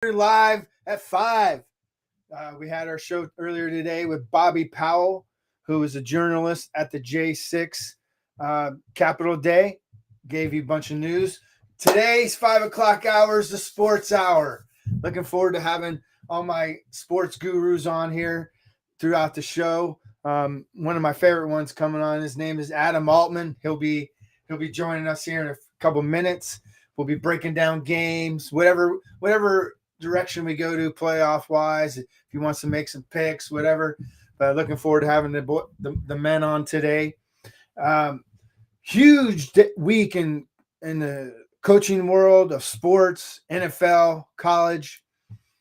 We're live at 5. We had our show earlier today with Bobby Powell, who is a journalist at the J6 Capital Day. Gave you a bunch of news. Today's 5 o'clock hour is the sports hour. Looking forward to having all my sports gurus on here throughout the show. One of my favorite ones coming on. His name is Adam Altman. He'll be joining us here in a couple minutes. We'll be breaking down games, whatever direction we go to playoff wise. If he wants to make some picks, whatever. But looking forward to having the men on today. Huge week in the coaching world of sports, NFL, college.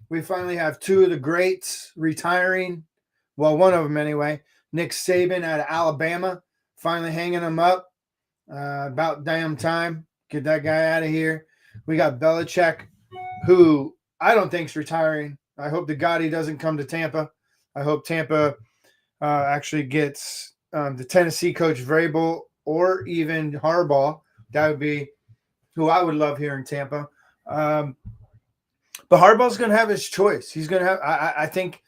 We finally have two of the greats retiring. Well, one of them anyway. Nick Saban out of Alabama, finally hanging him up. About damn time. Get that guy out of here. We got Belichick, who I don't think's retiring. I hope to God he doesn't come to Tampa. I hope Tampa actually gets the Tennessee coach Vrabel or even Harbaugh. That would be who I would love here in Tampa. But Harbaugh's going to have his choice. He's going to have. I think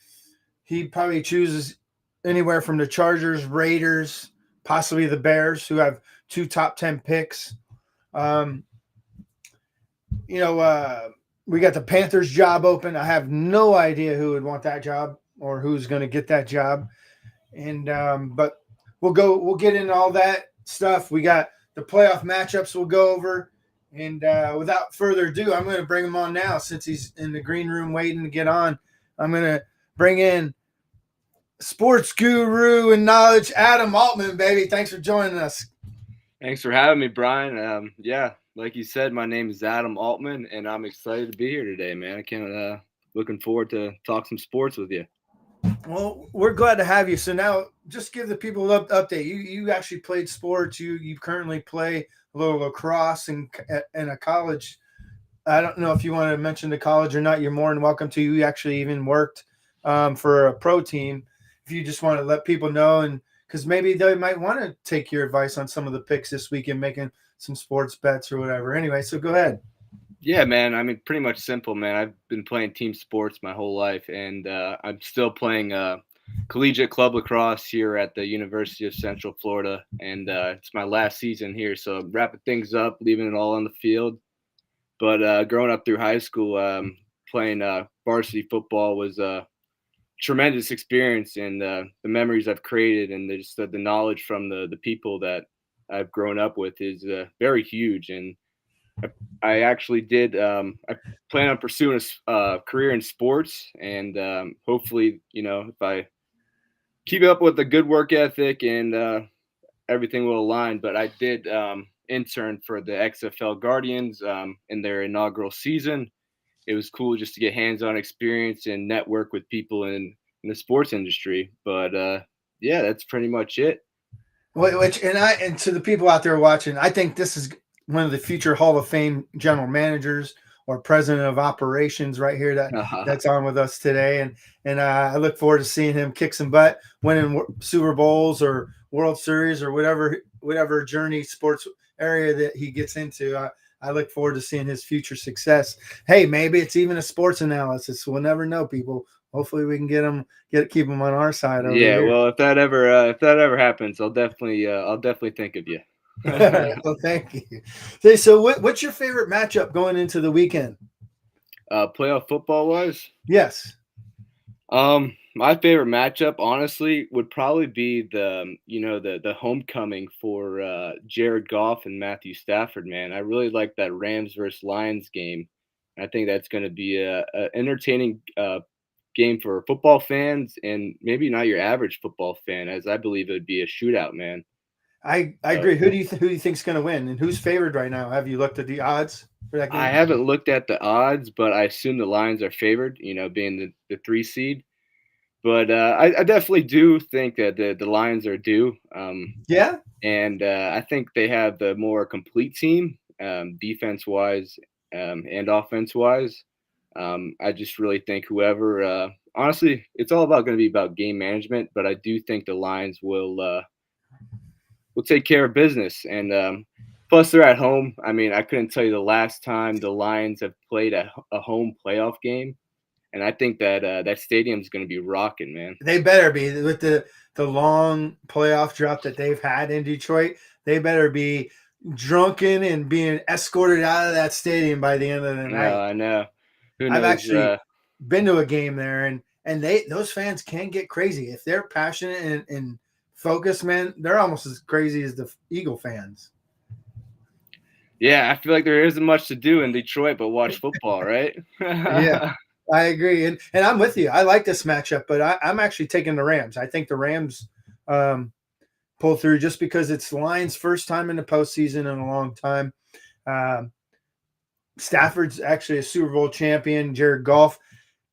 he probably chooses anywhere from the Chargers, Raiders, possibly the Bears, who have two top 10 picks. We got the Panthers job open. I have no idea who would want that job or who's going to get that job. And but we'll get into all that stuff. We got the playoff matchups we'll go over. And without further ado, I'm going to bring him on now since he's in the green room waiting to get on. I'm going to bring in sports guru and knowledge, Adam Altman, baby. Thanks for joining us. Thanks for having me, Brian. Like you said, my name is Adam Altman, and I'm excited to be here today, man. I can't looking forward to talk some sports with you. Well, we're glad to have you. So now, just give the people an update. You actually played sports. You currently play a little lacrosse in a college. I don't know if you want to mention the college or not. You're more than welcome to. You actually even worked for a pro team. If you just want to let people know, and because maybe they might want to take your advice on some of the picks this weekend, making some sports bets or whatever. Anyway, so go ahead. Yeah, man. I mean, pretty much simple, man. I've been playing team sports my whole life, and I'm still playing collegiate club lacrosse here at the University of Central Florida, and it's my last season here, so I'm wrapping things up, leaving it all on the field. But growing up through high school, playing varsity football was a tremendous experience, and the memories I've created, and just the knowledge from the people that I've grown up with is very huge. And I actually did. I plan on pursuing a career in sports, and hopefully, if I keep up with a good work ethic and everything will align. But I did intern for the XFL Guardians in their inaugural season. It was cool just to get hands-on experience and network with people in the sports industry. But yeah, that's pretty much it. And to the people out there watching, I think this is one of the future Hall of Fame general managers or president of operations right here that's on with us today. And I look forward to seeing him kick some butt, winning Super Bowls or World Series or whatever journey sports area that he gets into. I look forward to seeing his future success. Hey, maybe it's even a sports analysis. We'll never know, people. Hopefully, we can keep him on our side. Over Yeah, here. well, if that ever happens, I'll definitely think of you. All right. Well, thank you. Okay, so what's your favorite matchup going into the weekend? Playoff football wise, Yes. My favorite matchup, honestly, would probably be the homecoming for Jared Goff and Matthew Stafford. Man, I really like that Rams versus Lions game. I think that's going to be a entertaining game for football fans and maybe not your average football fan, as I believe it would be a shootout, man. I agree. Who do you think's going to win, and who's favored right now? Have you looked at the odds for that game? I haven't looked at the odds, but I assume the Lions are favored. Being the 3 seed. But I definitely do think that the Lions are due. Yeah. And I think they have the more complete team, defense wise and offense wise. I just really think whoever, honestly, it's all going to be about game management. But I do think the Lions will take care of business. And Plus, they're at home. I mean, I couldn't tell you the last time the Lions have played a home playoff game, and I think that that stadium's going to be rocking, man. They better be with the long playoff drought that they've had in Detroit. They better be drunken and being escorted out of that stadium by the end of the No, night. I know. Who I've knows? actually been to a game there, and those fans can get crazy if they're passionate and focused. Man, they're almost as crazy as the Eagle fans. Yeah, I feel like there isn't much to do in Detroit but watch football, right? Yeah, I agree, and I'm with you. I like this matchup, but I'm actually taking the Rams. I think the Rams um, pull through just because it's Lions' first time in the postseason in a long time. Um, Stafford's actually a Super Bowl champion. Jared Goff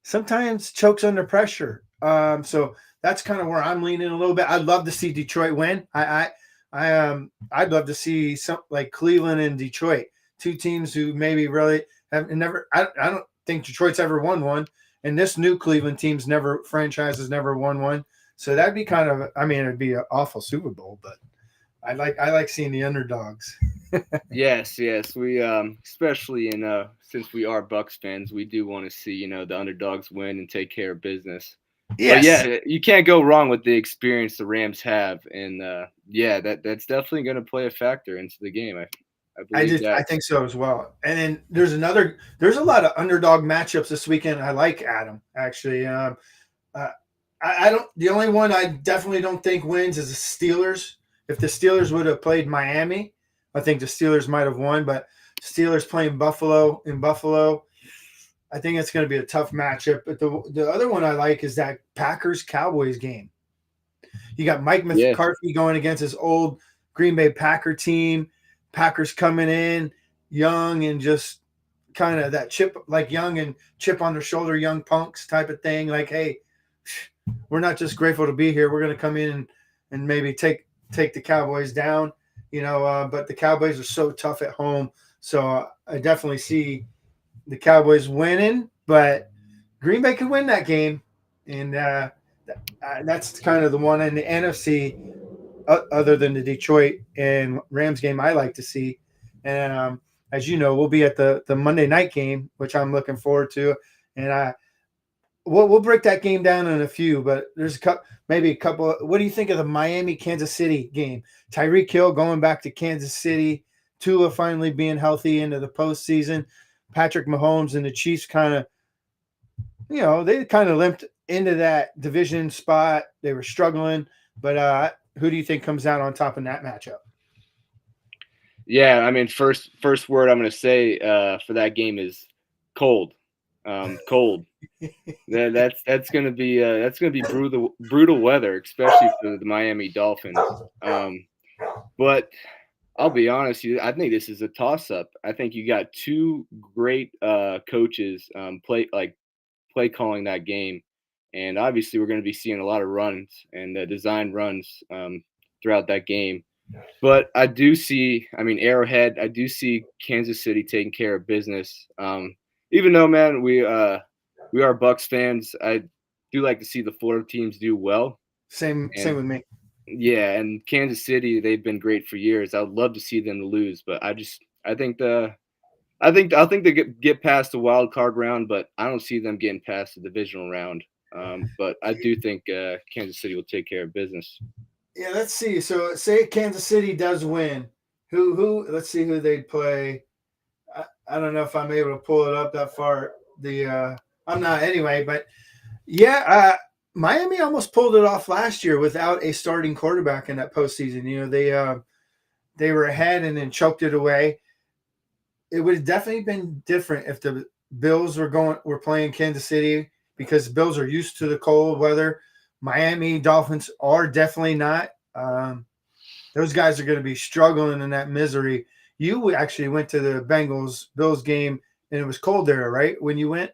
sometimes chokes under pressure. So that's kind of where I'm leaning a little bit. I'd love to see Detroit win. I'd love to see some like Cleveland and Detroit, two teams who maybe really have never. I don't think Detroit's ever won one, and this new Cleveland team's never franchise has never won one. So that'd be kind of. I mean, it'd be an awful Super Bowl, but I like seeing the underdogs. Yes, yes. We especially in since we are Bucks fans, we do want to see, the underdogs win and take care of business. But Yes, yeah, you can't go wrong with the experience the Rams have, and yeah, that's definitely going to play a factor into the game. I believe I that. think so as well. And then there's a lot of underdog matchups this weekend. I like Adam actually. Uh, I don't. The only one I definitely don't think wins is the Steelers. If the Steelers would have played Miami, I think the Steelers might have won. But Steelers playing Buffalo in Buffalo, I think it's going to be a tough matchup. But the other one I like is that Packers Cowboys game. You got Mike Yeah, McCarthy going against his old Green Bay Packer team. Packers coming in young and just kind of that chip, like young and chip on their shoulder, young punks type of thing. Like, hey, we're not just grateful to be here. We're going to come in and maybe take the Cowboys down, But the Cowboys are so tough at home, so I definitely see the Cowboys winning. But Green Bay could win that game, and that's kind of the one in the NFC. Other than the Detroit and Rams game, I like to see. And as you know, we'll be at the Monday night game, which I'm looking forward to. And we'll break that game down in a few, but there's maybe a couple. What do you think of the Miami Kansas City game? Tyreek Hill going back to Kansas City, Tua finally being healthy into the postseason, Patrick Mahomes and the Chiefs they kind of limped into that division spot. They were struggling, but who do you think comes out on top in that matchup? yeah. I mean, first word I'm going to say for that game is cold. Cold. That's gonna be brutal weather, especially for the Miami Dolphins. But I'll be honest, I think this is a toss up. I think you got two great coaches play calling that game, and obviously we're going to be seeing a lot of runs and design runs throughout that game. But I do see, I mean, Arrowhead. I do see Kansas City taking care of business. Even though, man, we are Bucks fans. I do like to see the Florida teams do well. Same And with me. yeah, and Kansas City, they've been great for years. I would love to see them lose, but I think they get past the wild card round, but I don't see them getting past the divisional round. But I do think Kansas City will take care of business. Yeah, let's see. So say Kansas City does win. Who let's see who they'd play. I don't know if I'm able to pull it up that far. I'm not anyway, but yeah, Miami almost pulled it off last year without a starting quarterback in that postseason. They were ahead and then choked it away. It would have definitely been different if the Bills were playing Kansas City because Bills are used to the cold weather. Miami Dolphins are definitely not. Those guys are going to be struggling in that misery. You actually went to the Bengals Bills game and it was cold there, right? When you went,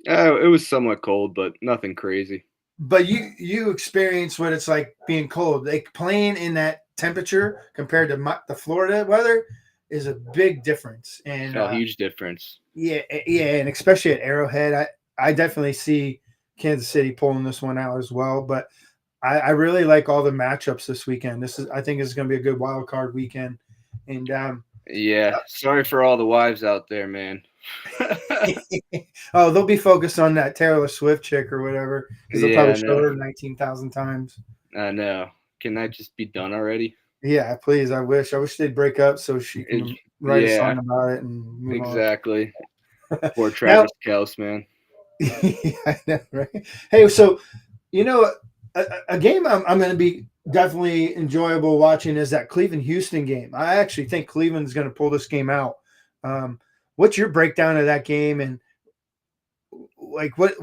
It was somewhat cold, but nothing crazy. but you experienced what it's like being cold. Like playing in that temperature compared to the Florida weather is a big difference. And Oh, huge difference. yeah, and especially at Arrowhead, I definitely see Kansas City pulling this one out as well. But I really like all the matchups this weekend. I think is going to be a good wild card weekend, And Yeah. Sorry for all the wives out there, man. oh, they'll be focused on that Taylor Swift chick or whatever because they'll Yeah, probably I show know. her 19,000 times. I know. Can that just be done already? Yeah, please. I wish. I wish they'd break up so she It, can write a yeah, song about it and move on. exactly. Poor Now, Travis Kelce, man. yeah, I know, right? Hey, so a game I'm going to be definitely enjoyable watching is that Cleveland Houston game. I actually think Cleveland's going to pull this game out. Um, what's your breakdown of that game, and like what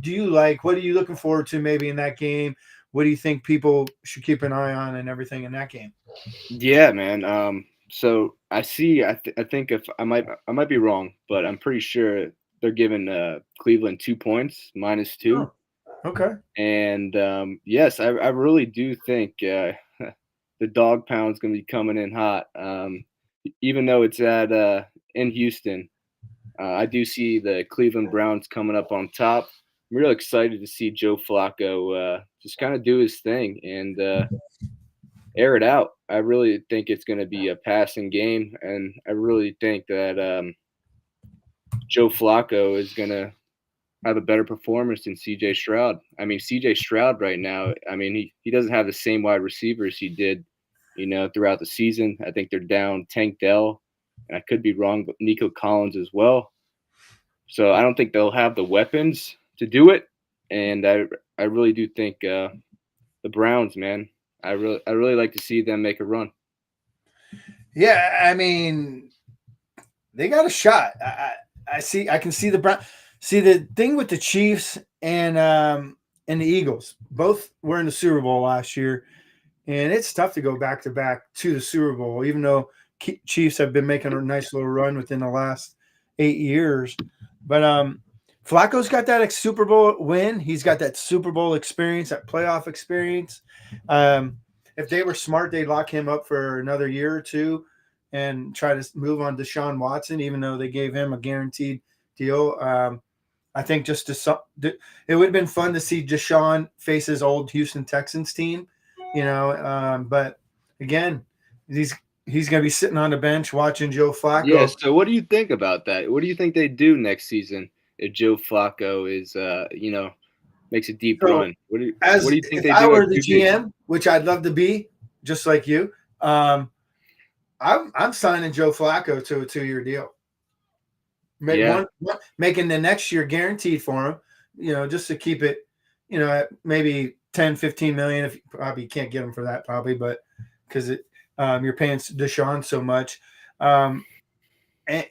do you like? What are you looking forward to maybe in that game? What do you think people should keep an eye on and everything in that game? Yeah, man. So I see. I think if I might be wrong, but I'm pretty sure they're giving Cleveland 2 points, -2. Oh, okay. And yes, I really do think the dog pound's going to be coming in hot. Even though it's at in Houston, I do see the Cleveland Browns coming up on top. I'm real excited to see Joe Flacco just kind of do his thing and air it out. I really think it's going to be a passing game, and I really think that Joe Flacco is going to have a better performance than CJ Stroud. I mean, CJ Stroud right now, I mean, he doesn't have the same wide receivers he did, throughout the season. I think they're down Tank Dell, and I could be wrong, but Nico Collins as well. So I don't think they'll have the weapons to do it. And I really do think the Browns, man, I really like to see them make a run. Yeah, I mean, they got a shot. I see. I can see the Brown. See the thing with the Chiefs and the Eagles. Both were in the Super Bowl last year, and it's tough to go back to back to the Super Bowl, even though Chiefs have been making a nice little run within the last 8 years. But Flacco's got that Super Bowl win. He's got that Super Bowl experience, that playoff experience. Um, if they were smart, they'd lock him up for another year or two and try to move on Deshaun Watson, even though they gave him a guaranteed deal. I think it would have been fun to see Deshaun face his old Houston Texans team, but again, he's going to be sitting on the bench watching Joe Yeah. Flacco. So what do you think about that? What do you think they do next season if Joe Flacco is, makes a deep So, run? What do as you think if they I do at were the QB? GM, which I'd love to be, just like you, I'm signing Joe Flacco to a 2-year deal. Yeah. Making the next year guaranteed for him, just to keep it, at maybe 10, 15 million. If you probably can't get him for that, probably, but because you're paying Deshaun so much, and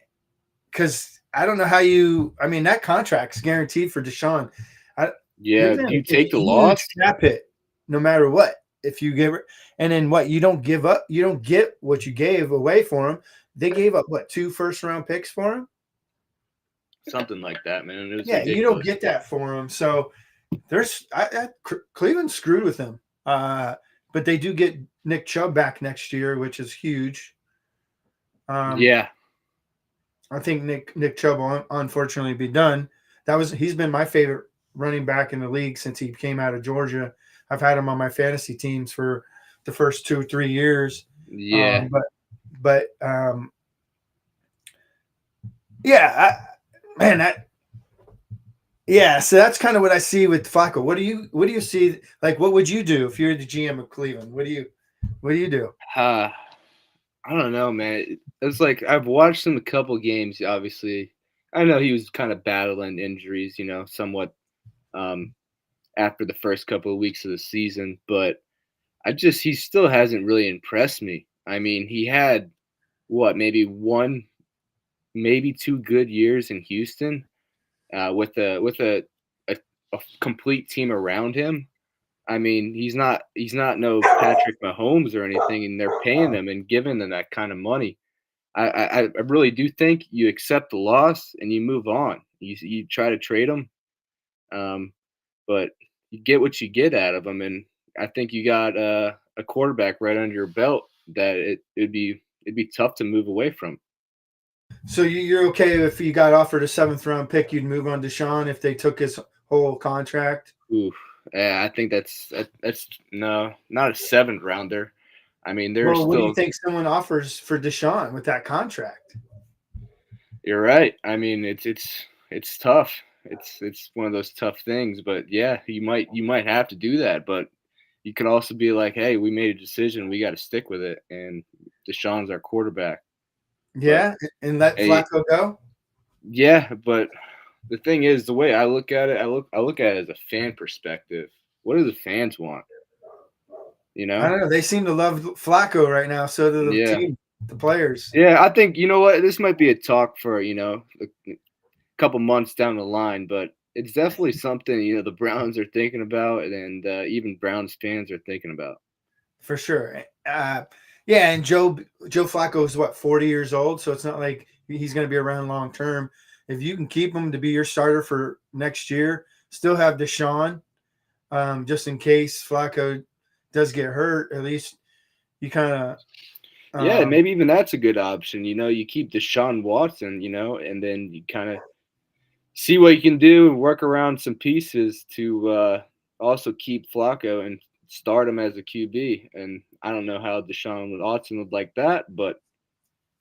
because I don't know how I mean, that contract's guaranteed for Deshaun. You're Yeah. going Do to you take a take the huge loss? cap hit, no matter what. If you give it, and then what? You don't give up. You don't get what you gave away for him. They gave up what, 2 first-round picks for him? Something like that, man. It was Yeah, you don't ridiculous. get that for him. So Cleveland screwed with him. But they do get Nick Chubb back next year, which is huge. Yeah. I think Nick Chubb will unfortunately be done. He's been my favorite running back in the league since he came out of Georgia. I've had him on my fantasy teams for the first 2 or 3 years. Yeah. But yeah, man, so that's kind of what I see with Flacco. What do you see? Like, what would you do if you're the GM of Cleveland? What do you do? Uh, I don't know, man. It's like I've watched him a couple games, obviously. I know he was kind of battling injuries, somewhat um, after the first couple of weeks of the season, but he still hasn't really impressed me. I mean, he had what, maybe one, maybe 2 good years in Houston with a a complete team around him. I mean, he's not no Patrick Mahomes or anything, and they're paying him and giving them that kind of money. I really do think you accept the loss and you move on. You try to trade him, um, but you get what you get out of him, and I think you got a quarterback right under your belt that it'd be tough to move away from. So you're okay if you got offered a 7th round pick, you'd move on Deshaun if they took his whole contract? Oof. Yeah, I think that's no, not a seventh rounder. I mean, they're Well, what do you still. think someone offers for Deshaun with that contract? You're right. I mean, it's tough. It's one of those tough things. But yeah, you might have to do that. But you could also be like, hey, we made a decision. We got to stick with it. And Deshaun's our quarterback. But Yeah, and let hey, Flacco go. yeah. But the thing is, the way I look at it, I look at it as a fan perspective. What do the fans want? You I know? don't know. They seem to love Flacco right now. So do the Yeah. team, the players. Yeah, I think you know what this might be a talk for a couple months down the line, but it's definitely something the Browns are thinking about, and even Browns fans are thinking about. For sure. Yeah, and Joe Flacco is what 40 years old, so it's not like he's going to be around long term. If you can keep him to be your starter for next year, still have Deshaun, just in case Flacco does get hurt. At least you kind of Yeah, um, maybe even that's a good option. You keep Deshaun Watson, and then you kind of see what you can do and work around some pieces to also keep Flacco and start him as a QB. And I don't know how Deshaun Watson would like that, but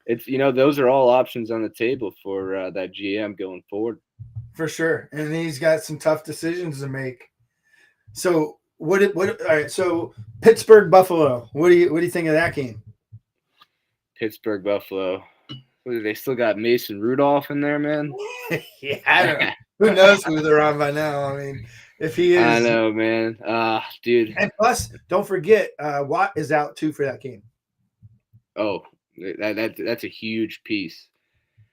it's those are all options on the table for that GM going forward. for sure. And he's got some tough decisions to make. So what? All right. So Pittsburgh Buffalo. What do you think of that game? Pittsburgh Buffalo. They still got Mason Rudolph in there, man. Yeah, I don't know. Who knows who they're on by now? I mean, if he I is, know, man. Dude. and plus, don't forget, Watt is out too for that game. Oh, that's a huge piece.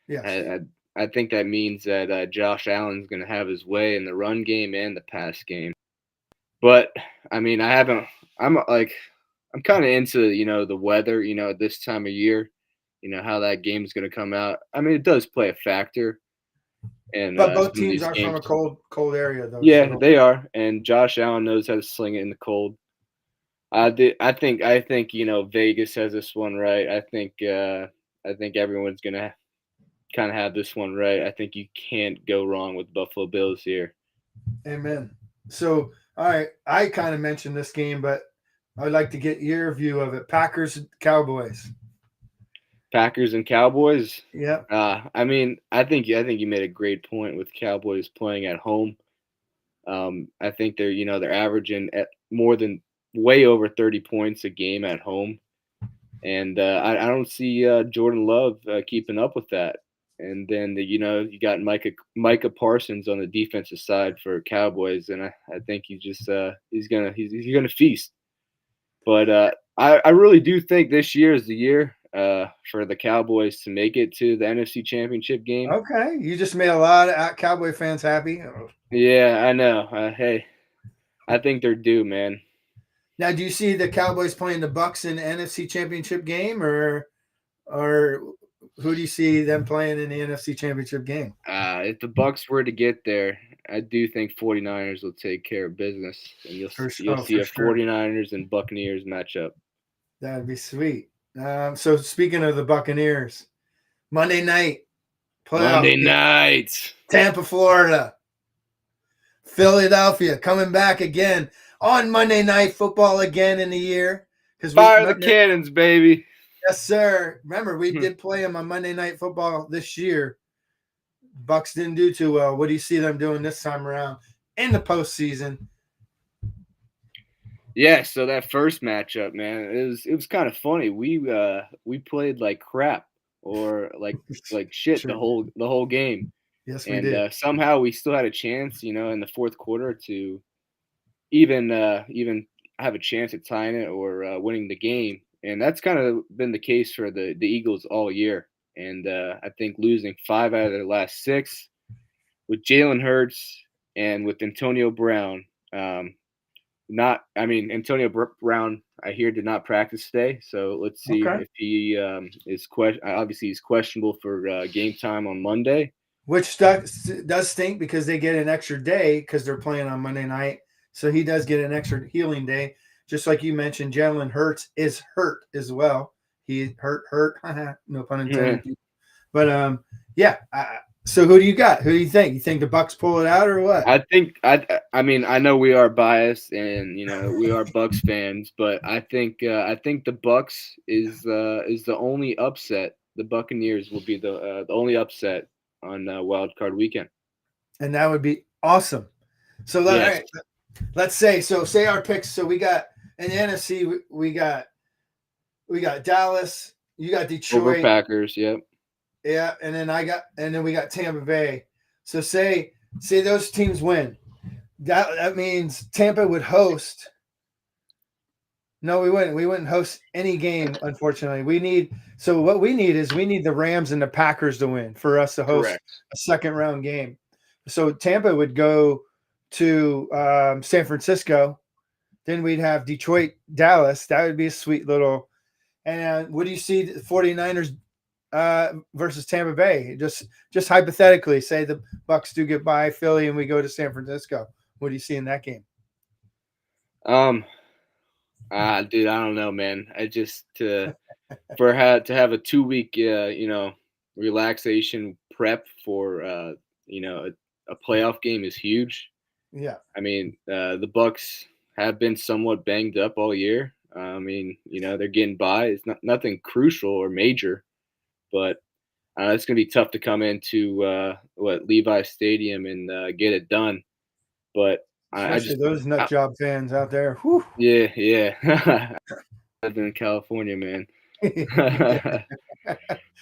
Yes, I I think that means that Josh Allen's going to have his way in the run game and the pass game. But I mean, I haven't. I'm kind of into the weather. At this time of year, how that game's going to come out. I mean, it does play a factor in but both some of teams these are from games. a cold area though. So Yeah, don't. they are, and Josh Allen knows how to sling it in the cold. I think Vegas has this one right. I think everyone's gonna kind of have this one right. I think you can't go wrong with Buffalo Bills here. Amen. So, all right, I kind of mentioned this game, but I'd like to get your view of it. Packers Cowboys. Packers and Cowboys. Yep. I mean, I think you made a great point with Cowboys playing at home. I think they're averaging at more than way over 30 points a game at home. And I don't see Jordan Love keeping up with that. And then you got Micah Parsons on the defensive side for Cowboys, and I think he's gonna feast. But I really do think this year is the year for the Cowboys to make it to the NFC Championship game. Okay, you just made a lot of Cowboy fans happy. Yeah, I know. Hey, I think they're due, man. Now, do you see the Cowboys playing the Bucks in the NFC Championship game, or who do you see them playing in the NFC Championship game? If the Bucks were to get there, I do think 49ers will take care of business, and you'll see For a sure, 49ers and Buccaneers matchup. that'd be sweet. So speaking of the Buccaneers, Monday night playoff Monday game, night. Tampa, Florida, Philadelphia coming back again on Monday Night Football again in the year because we Fire the remember. cannons, baby. Yes, sir. Remember, we did play them on Monday Night Football this year. Bucks didn't do too well. What do you see them doing this time around in the postseason? Yeah, so that first matchup, man, it was kind of funny. We played like crap or like shit the Sure. whole game, Yes, we and did. somehow we still had a chance, in the fourth quarter to even have a chance at tying it or winning the game. And that's kind of been the case for the Eagles all year. And I think losing 5 out of their last 6 with Jalen Hurts and with Antonio Brown. Not, I mean, Antonio Brown, I hear, did not practice today. So let's see Okay. if he is obviously he's questionable for game time on Monday. Which does stink because they get an extra day because they're playing on Monday night. So he does get an extra healing day. Just like you mentioned, Jalen Hurts is hurt as well. He hurt, no pun intended. But yeah. So who do you got? Who do you think? You think the Bucks pull it out or what? I think I mean I know we are biased and we are Bucks fans, but I think the Bucks is the only upset. The Buccaneers will be the only upset on Wild Card Weekend. And that would be awesome. So all Yes, right, let's say so. Say our picks. So we got in the NFC. We got Dallas. You got over Detroit. Packers. Yep, Yeah, and then we got Tampa Bay. So say those teams win. That means Tampa would host. No, we wouldn't. We wouldn't host any game, unfortunately. What we need is we need the Rams and the Packers to win for us to host correct. a second round game. So Tampa would go to San Francisco. Then we'd have Detroit, Dallas. That would be a sweet little. And what do you see the 49ers versus Tampa Bay? Just hypothetically, say the Bucks do get by Philly and we go to San Francisco. What do you see in that game? Um, dude, I don't know, man. I just to have a 2 week relaxation prep for a playoff game is huge. Yeah, I mean, the Bucks have been somewhat banged up all year. I mean, they're getting by. It's not nothing crucial or major, but it's going to be tough to come into Levi Stadium and get it done. But I especially just, those nut job fans out there. Whew. yeah, yeah. I've been in California, man.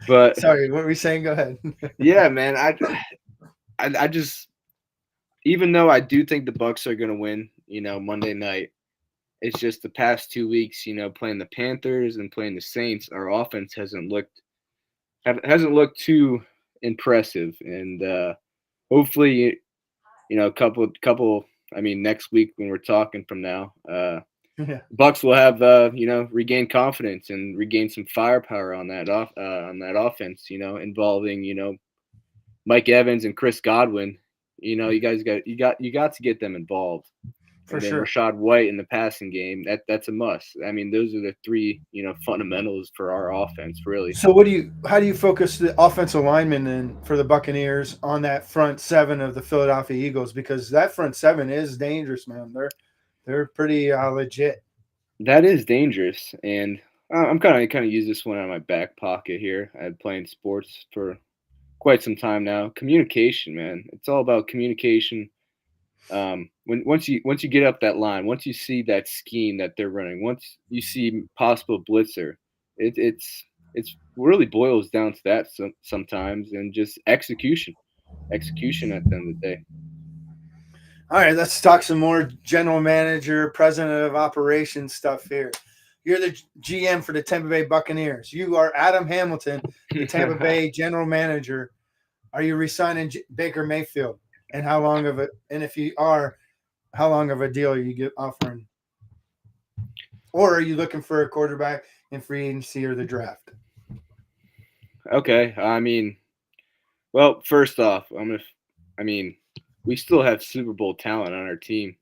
But Sorry, what were we saying? Go ahead. yeah, man, I just even though I do think the Bucks are going to win, Monday night. It's just the past 2 weeks, playing the Panthers and playing the Saints, our offense hasn't looked too impressive, and hopefully, couple. I mean, next week when we're talking from now, Yeah, Bucks will have regain confidence and regain some firepower on that offense. Involving Mike Evans and Chris Godwin. You got to get them involved. for And then sure. Rashad White in the passing game, that's a must. I mean, those are the three, fundamentals for our offense, really. So, how do you focus the offensive linemen then for the Buccaneers on that front seven of the Philadelphia Eagles? Because that front seven is dangerous, man. They're pretty legit. That is dangerous, and I'm kind of use this one out of my back pocket here. I've been playing sports for quite some time now. Communication, man, it's all about communication. When once you get up that line, once you see that scheme that they're running, once you see possible blitzer, it's really boils down to that sometimes, and just execution at the end of the day. All right, let's talk some more general manager, president of operations stuff here. You're the GM for the Tampa Bay Buccaneers. You are Adam Hamilton, the Tampa Bay general manager. Are you resigning Baker Mayfield? And how long of it? And if you are, how long of a deal are you offering? Or are you looking for a quarterback in free agency or the draft? Okay, I mean, well, first off, I mean, we still have Super Bowl talent on our team.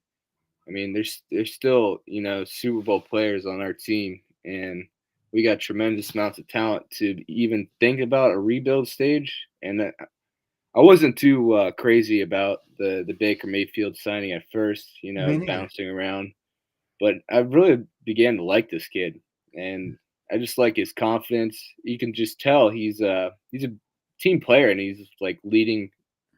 I mean, there's still Super Bowl players on our team, and we got tremendous amounts of talent to even think about a rebuild stage. And I wasn't too crazy about the Baker Mayfield signing at first, Me neither. bouncing around, but I really began to like this kid, and I just like his confidence. You can just tell he's a team player, and he's like leading.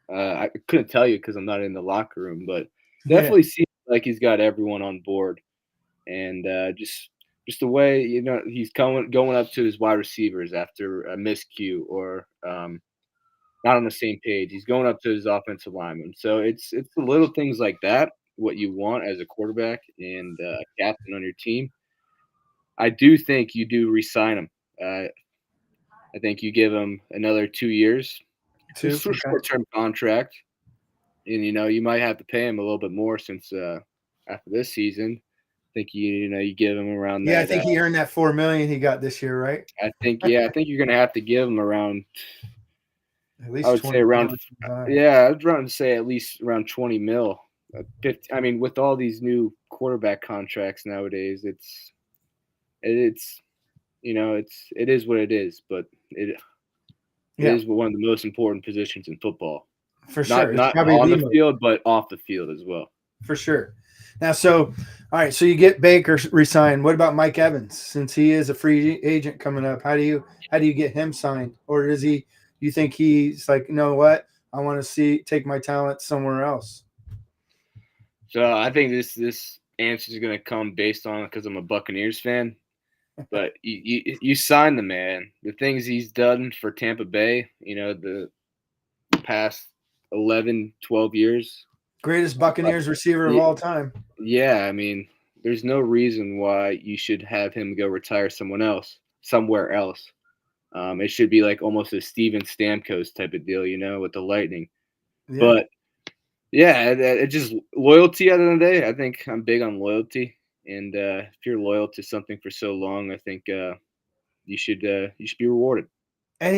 I couldn't tell you because I'm not in the locker room, but Yeah, definitely seems like he's got everyone on board, and just the way he's going up to his wide receivers after a miscue or not on the same page. He's going up to his offensive lineman. So it's the little things like that what you want as a quarterback and captain on your team. I do think you do re-sign him. I think you give him another 2 years. two. It's a Okay. short-term contract, and you might have to pay him a little bit more since after this season. I think you give him around Yeah, I that. think he earned that 4 million he got this year, right? I think you're gonna have to give him around. At I least would say 24, around. 25. Yeah, I was trying to say at least around 20 mil. 50, I mean, with all these new quarterback contracts nowadays, it's it is what it is. But It Yeah, is one of the most important positions in football. for sure. Not It's not probably on the the most. field, but off the field as well. For sure. Now, all right, so you get Baker resigned. What about Mike Evans? Since he is a free agent coming up, how do you get him signed? Or is he? You think he's like, you know what? I want to take my talent somewhere else. So I think this answer is gonna come based on because I'm a Buccaneers fan. But you sign the man. The things he's done for Tampa Bay, the past 11, 12 years. Greatest Buccaneers receiver of y- all time. Yeah, I mean, there's no reason why you should have him go retire somewhere else. It should be like almost a Steven Stamkos type of deal, with the Lightning. Yeah. But yeah, it just loyalty at the end of the day. I think I'm big on loyalty, and if you're loyal to something for so long, I think you should be rewarded. And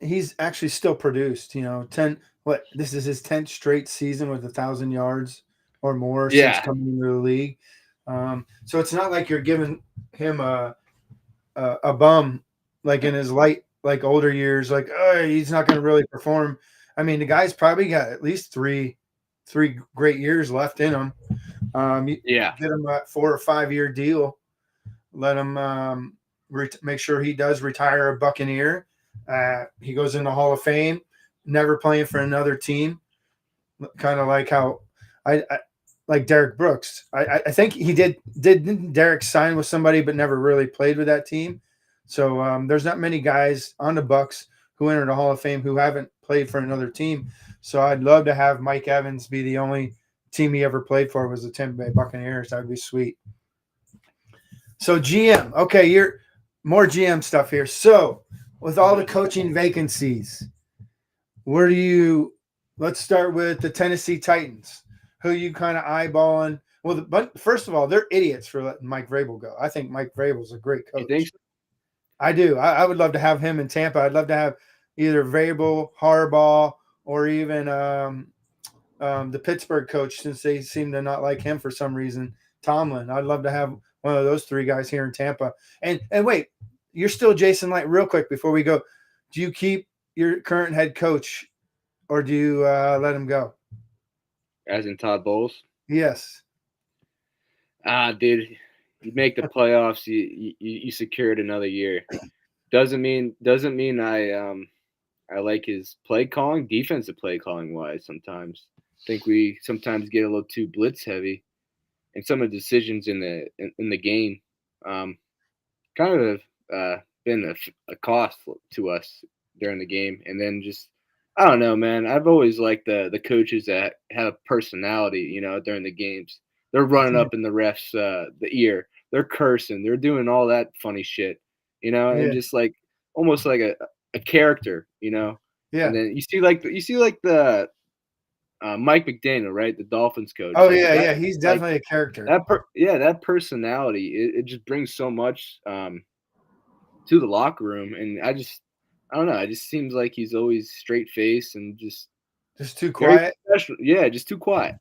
he's actually still produced, 10 what this is his 10th straight season with 1,000 yards or more since Yeah, coming into the league. So it's not like you're giving him a bum like in his like older years, like, oh, he's not going to really perform. I mean, the guy's probably got at least three great years left in him. You yeah. get him a 4 or 5 year deal. Let him make sure he does retire a Buccaneer. He goes in the Hall of Fame, never playing for another team. Kind of like how I like Derek Brooks. I think he didn't Derek sign with somebody but never really played with that team. So there's not many guys on the Bucks who enter the Hall of Fame who haven't played for another team. So I'd love to have Mike Evans be the only team he ever played for was the Tampa Bay Buccaneers. That would be sweet. So GM, okay, you're more GM stuff here. So with all the coaching vacancies, where do you? Let's start with the Tennessee Titans. Who you kind of eyeballing? Well, but first of all, they're idiots for letting Mike Vrabel go. I think Mike Vrabel's a great You think coach. so? I do. I would love to have him in Tampa. I'd love to have either Vrabel, Harbaugh, or even the Pittsburgh coach, since they seem to not like him for some reason. Tomlin. I'd love to have one of those three guys here in Tampa. And wait, you're still Jason Light. Real quick before we go, do you keep your current head coach or do you let him go? As in Todd Bowles? Yes. Dude, you make the playoffs, you secured another year. Doesn't mean I like his play calling, defensive play calling wise. Sometimes I think we sometimes get a little too blitz heavy, and some of the decisions in the game. Um, Kind of been a cost to us during the game. And then just I don't know, man. I've always liked the coaches that have personality. During the games, they're running Yeah. up in the refs the ear, they're cursing, they're doing all that funny shit. And Yeah. just like almost like a character. And Yeah. then you see like the Mike McDaniel, right? The Dolphins coach, Oh like yeah, that, yeah. He's like definitely a character. that personality. It just brings so much. To the locker room, and I don't know. It just seems like he's always straight face and just Just too very quiet. professional. Yeah, just too quiet.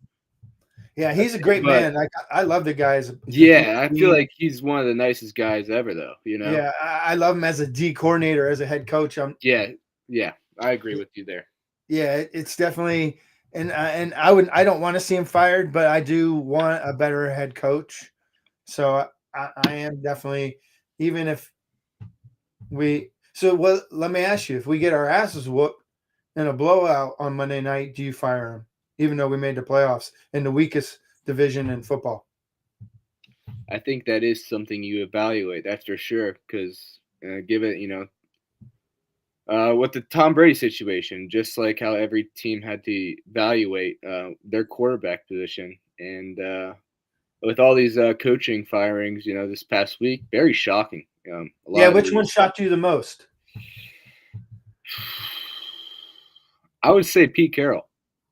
Yeah, That's he's a it. great But man. I love the guy as a human yeah, I feel being. like he's one of the nicest guys ever, though. Yeah, I love him as a D coordinator, as a head coach. Yeah, yeah, I agree with you there. Yeah, it's definitely, and I don't want to see him fired, but I do want a better head coach. So I am definitely, even if we. So what? Let me ask you: if we get our asses whooped in a blowout on Monday night, do you fire him, even though we made the playoffs in the weakest division in football? I think that is something you evaluate. That's for sure. Because give it, with the Tom Brady situation, just like how every team had to evaluate their quarterback position, and with all these coaching firings, this past week, very shocking. A Yeah, lot of which one news. shocked you the most? I would say Pete Carroll.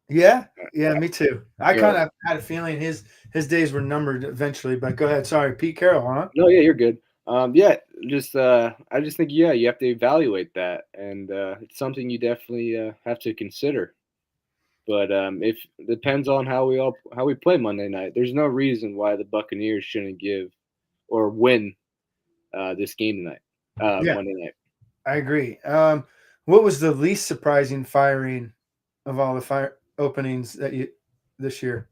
Yeah, yeah, me too. I Yeah. kind of had a feeling his days were numbered eventually. But go ahead. Sorry, Pete Carroll, huh? No, yeah, you're good. Yeah, just I just think you have to evaluate that, and it's something you definitely have to consider. But if depends on how we play Monday night. There's no reason why the Buccaneers shouldn't give or win this game tonight, Yeah, Monday night. I agree. What was the least surprising firing of all the fire openings that you this year?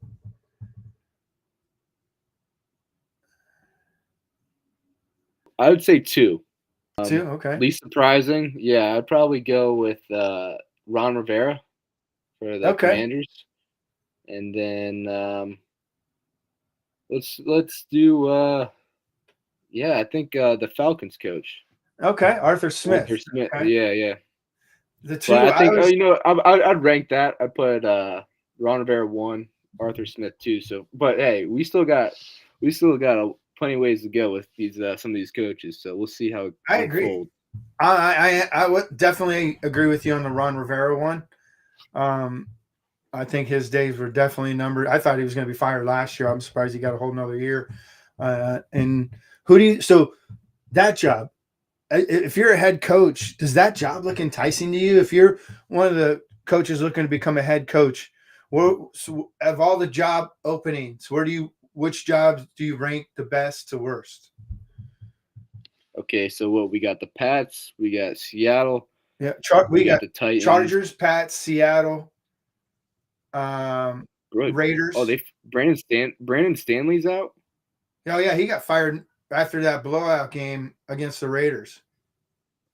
I would say two. Two. Okay. Least surprising, yeah, I'd probably go with Ron Rivera for the Okay. Commanders, and then let's do yeah, I think the Falcons coach Okay. Arthur Arthur Smith. Smith. Okay. Yeah, yeah. The But two I I think was. I'd rank that. I put Ron Rivera one, Arthur Smith two. So, but hey, we still got plenty of ways to go with these some of these coaches. So we'll see how it I agree. unfolds. I would definitely agree with you on the Ron Rivera one. Um, I think his days were definitely numbered. I thought he was going to be fired last year. I'm surprised he got a whole another year. And who do you? So that job, if you're a head coach, does that job look enticing to you? If you're one of the coaches looking to become a head coach, so of all the job openings, which jobs do you rank the best to worst? Okay, so what we got the Pats, we got Seattle, Yeah, we we got got the Titans. Chargers, Pats, Seattle, um, Good. Oh, Raiders. Brandon Stanley's out. Oh yeah, he got fired after that blowout game against the Raiders.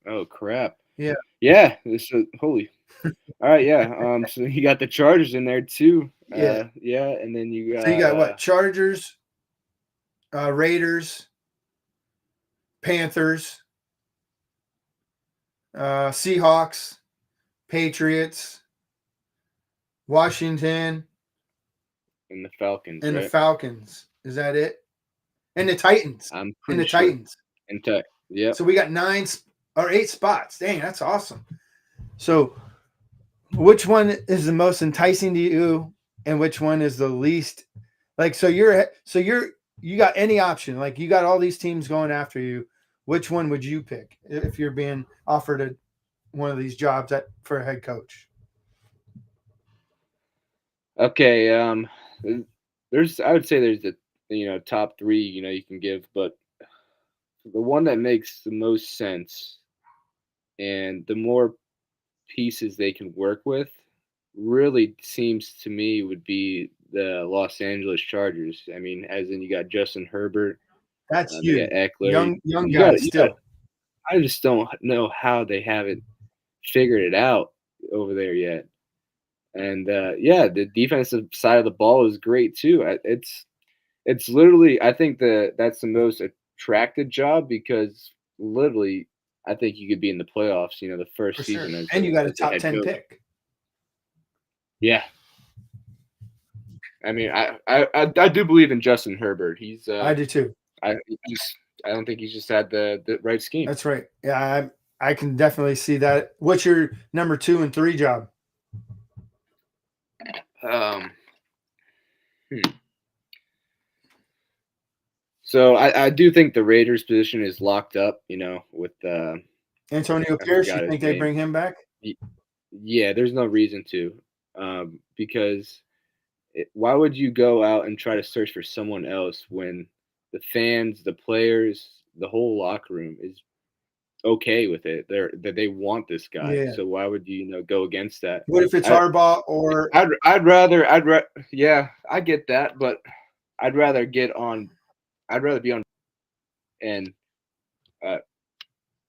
Oh crap. Yeah, Yeah. This holy. All right. Yeah. So you got the Chargers in there too. yeah. Yeah, and then you So you got got what? Chargers, Raiders, Panthers, Seahawks, Patriots, Washington, and the Falcons, and the right? Falcons. Is that it? And the Titans. I'm And pretty the sure. Titans. And Tech. Yep. So we got 8 spots. Dang, that's awesome. So which one is the most enticing to you, and which one is the least? Like, you got any option? Like, you got all these teams going after you. Which one would you pick if you're being offered one of these jobs for a head coach? Okay. There's I would say there's the top three you can give, but the one that makes the most sense and the more pieces they can work with really seems to me would be the Los Angeles Chargers. I mean, as in you got Justin Herbert, That's they got you, Eckler. young You guy got you got. still. I just don't know how they haven't figured it out over there yet. And yeah, the defensive side of the ball is great too. It's literally I think that's the most attractive job because literally I think you could be in the playoffs. The For first sure. season as And you got a a top head 10 coach. pick. Yeah, I mean, I do believe in Justin Herbert. He's I do too. he just I don't think he's just had the right scheme. That's right. Yeah, I can definitely see that. What's your number 2 and 3 job? Um, hmm. So I do think the Raiders position is locked up. With Antonio I Pierce, you forgot his think they name. bring him back? Y- Yeah, there's no reason to, because why would you go out and try to search for someone else when the fans, the players, the whole locker room is okay with it? They want this guy, Yeah. so why would you go against that? What if it's I Harbaugh or yeah, I get that, but I'd rather I'd rather be on and uh,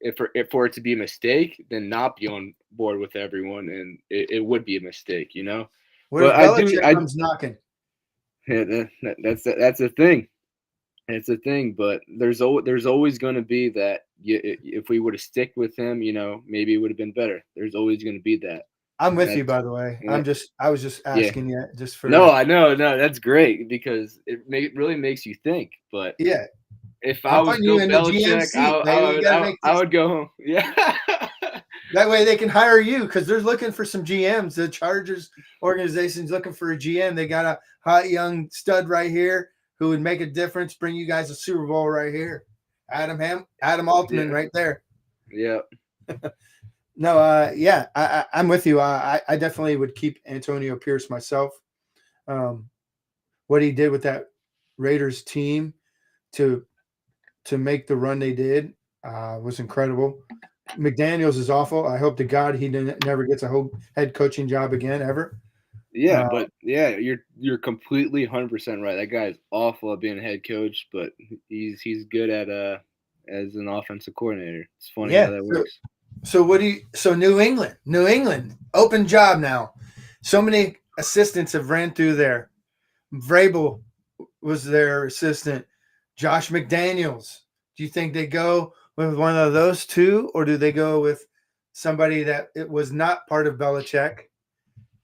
if for it to be a mistake, then not be on board with everyone, and it would be a mistake. what if But I do, Belichick comes knocking? yeah, that's the thing. It's a thing, but there's always going to be that. If we would have stick with him, maybe it would have been better. There's always going to be that, I'm and with you, that's by the way. and that, I was just yeah. asking you just No, for, I know, no, that's great because really makes you think. But yeah. if I I'm was putting you Bill in the GM Belichick, seat, baby. You got to make I this. would go home. Yeah. That way they can hire you because they're looking for some GMs. The Chargers organization's looking for a GM. They got a hot young stud right here who would make a difference, bring you guys a Super Bowl right here. Adam Altman Yeah. right there. Yeah. No, yeah, I'm with you. I definitely would keep Antonio Pierce myself. Um, what he did with that Raiders team to make the run they did was incredible. McDaniels is awful. I hope to God he never gets a whole head coaching job again ever. Yeah, Uh, but yeah, you're completely 100% right. That guy is awful at being a head coach, but he's good at as an offensive coordinator. It's funny how yeah. that So, works. so what do you? So New England, open job now. So many assistants have ran through there. Vrabel was their assistant. Josh McDaniels. Do you think they go with one of those two, or do they go with somebody that it was not part of Belichick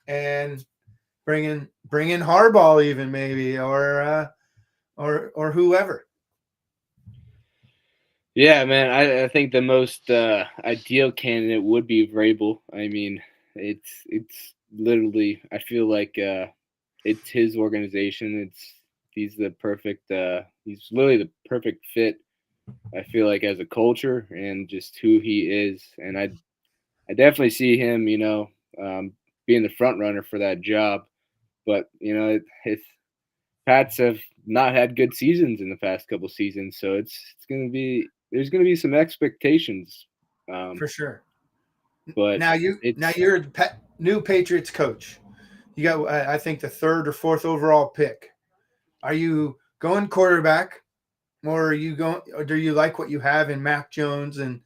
and bring in Harbaugh even maybe, or whoever? Yeah, man, I think the most ideal candidate would be Vrabel. I mean, it's literally I feel like it's his organization. He's the perfect he's literally the perfect fit. I feel like as a culture and just who he is, and I definitely see him, being the front runner for that job. But his Pats have not had good seasons in the past couple seasons, so it's gonna be there's gonna be some expectations, um, For sure. but Now it's you're the new Patriots coach. You got I think the third or fourth overall pick. Are you going quarterback, or are you going? Or do you like what you have in Mac Jones and